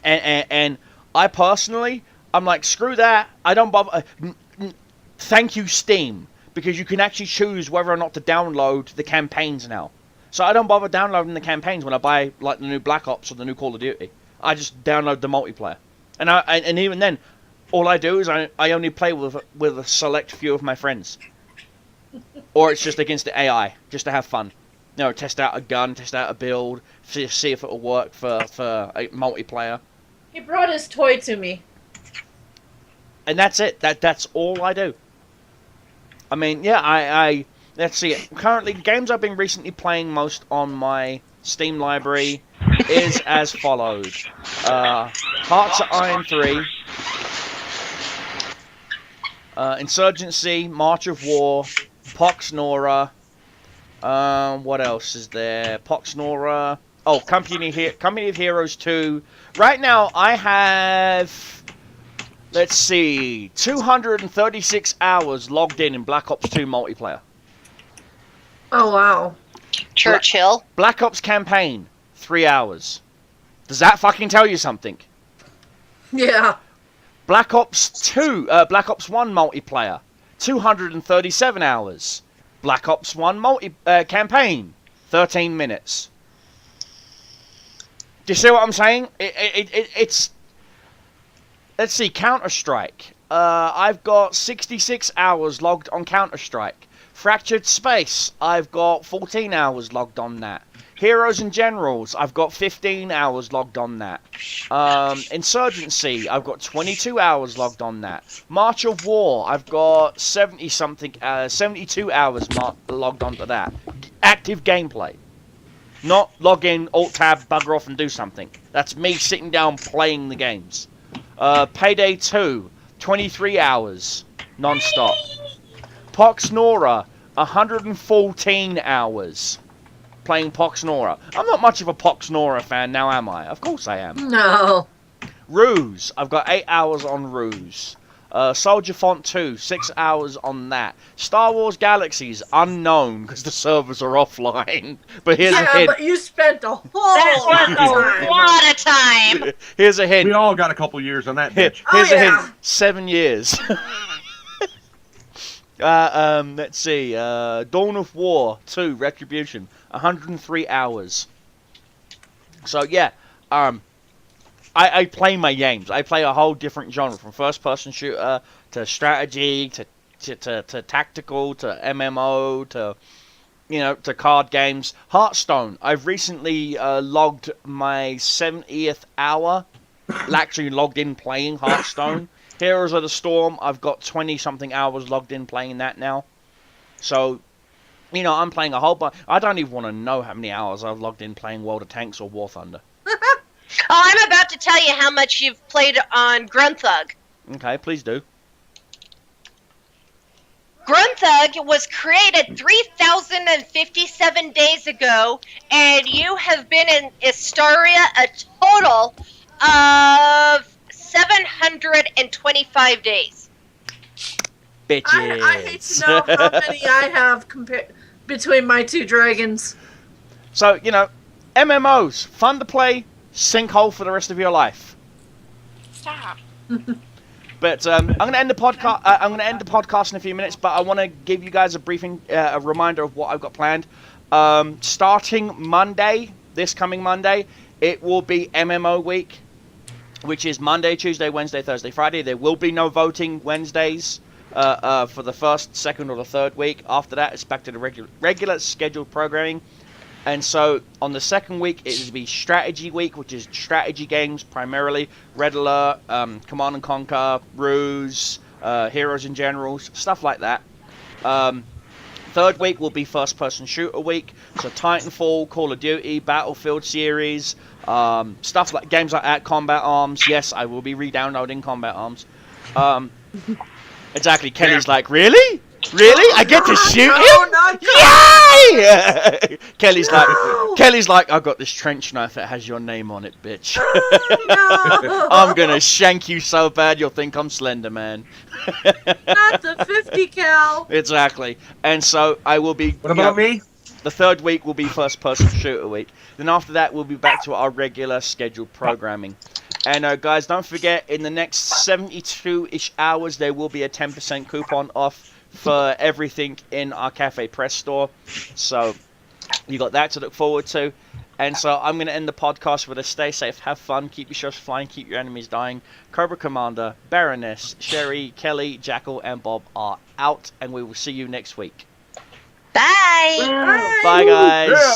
And I personally, I'm like, screw that. I don't bother... thank you, Steam. Because you can actually choose whether or not to download the campaigns now. So I don't bother downloading the campaigns when I buy like the new Black Ops or the new Call of Duty. I just download the multiplayer. And even then, all I do is I only play with a select few of my friends. Or it's just against the AI, just to have fun. You know, test out a gun, test out a build, see if it'll work for a multiplayer. He brought his toy to me. And that's it. That's all I do. I mean, yeah, let's see. Currently, games I've been recently playing most on my Steam library is as follows. Hearts of Iron 3. Insurgency, March of War, Pox Nora. What else is there? Pox Nora. Oh, Company of Heroes 2. Right now, I have... Let's see, 236 hours logged in Black Ops 2 multiplayer. Oh, wow. Churchill. Black Ops campaign, 3 hours. Does that fucking tell you something? Yeah. Black Ops 1 multiplayer, 237 hours. Black Ops 1 campaign, 13 minutes. Do you see what I'm saying? It's... Let's see, Counter-Strike. I've got 66 hours logged on Counter-Strike. Fractured Space, I've got 14 hours logged on that. Heroes and Generals, I've got 15 hours logged on that. Insurgency, I've got 22 hours logged on that. March of War, I've got 72 hours logged onto that. Active gameplay. Not log in, Alt-Tab, bugger off and do something. That's me sitting down playing the games. Payday 2, 23 hours, non-stop. Pox Nora, 114 hours, playing Pox Nora. I'm not much of a Pox Nora fan now, am I? Of course I am. No. Ruse, I've got 8 hours on Ruse. Soldier Font 2, 6 hours on that. Star Wars Galaxies, unknown because the servers are offline. But here's a hint. But you spent a whole That lot of was time. a lot of time. Here's a hint. We all got a couple years on that bitch. Here's a yeah. hint. 7 years. Let's see. Dawn of War 2, Retribution, 103 hours. So yeah, I play my games. I play a whole different genre, from first-person shooter to strategy to tactical to MMO to card games. Hearthstone. I've recently logged my 70th hour. Actually logged in playing Hearthstone. Heroes of the Storm. I've got 20-something hours logged in playing that now. So, I'm playing a whole bunch. I don't even want to know how many hours I've logged in playing World of Tanks or War Thunder. Oh, I'm about to tell you how much you've played on Grunthug. Okay, please do. Grunthug was created 3,057 days ago, and you have been in Astaria a total of 725 days. Bitches. I hate to know how many I have between my two dragons. So, MMOs, fun to play, sinkhole for the rest of your life. Stop. But I'm going to end the podcast. I'm going to end the podcast in a few minutes, but I want to give you guys a briefing, a reminder of what I've got planned. Starting Monday, this coming Monday, it will be MMO week, which is Monday, Tuesday, Wednesday, Thursday, Friday. There will be no voting Wednesdays for the first, second, or the third week. After that, it's back to the regular scheduled programming. And so, on the second week, it will be Strategy Week, which is strategy games primarily. Red Alert, Command & Conquer, Ruse, Heroes in General, stuff like that. Third week will be First-Person Shooter Week. So, Titanfall, Call of Duty, Battlefield series, stuff like games like that, Combat Arms. Yes, I will be re-downloading Combat Arms. Exactly, Kelly's like, really? Really? I get to shoot him? Yay! Kelly's like, I got this trench knife that has your name on it, bitch. No. I'm gonna shank you so bad you'll think I'm Slender Man. Not the 50 cal. Exactly. And so I will be. What about me? The third week will be First Person Shooter Week. Then after that, we'll be back to our regular scheduled programming. And guys, don't forget, in the next 72-ish hours, there will be a 10% coupon off for everything in our Cafe Press store. So you got that to look forward to. And so I'm going to end the podcast with a stay safe, have fun, keep your shots flying, keep your enemies dying. Cobra Commander, Baroness, Sherry, Kelly, Jackal, and Bob are out, and we will see you next week. Bye! Bye. Bye, guys. Yeah.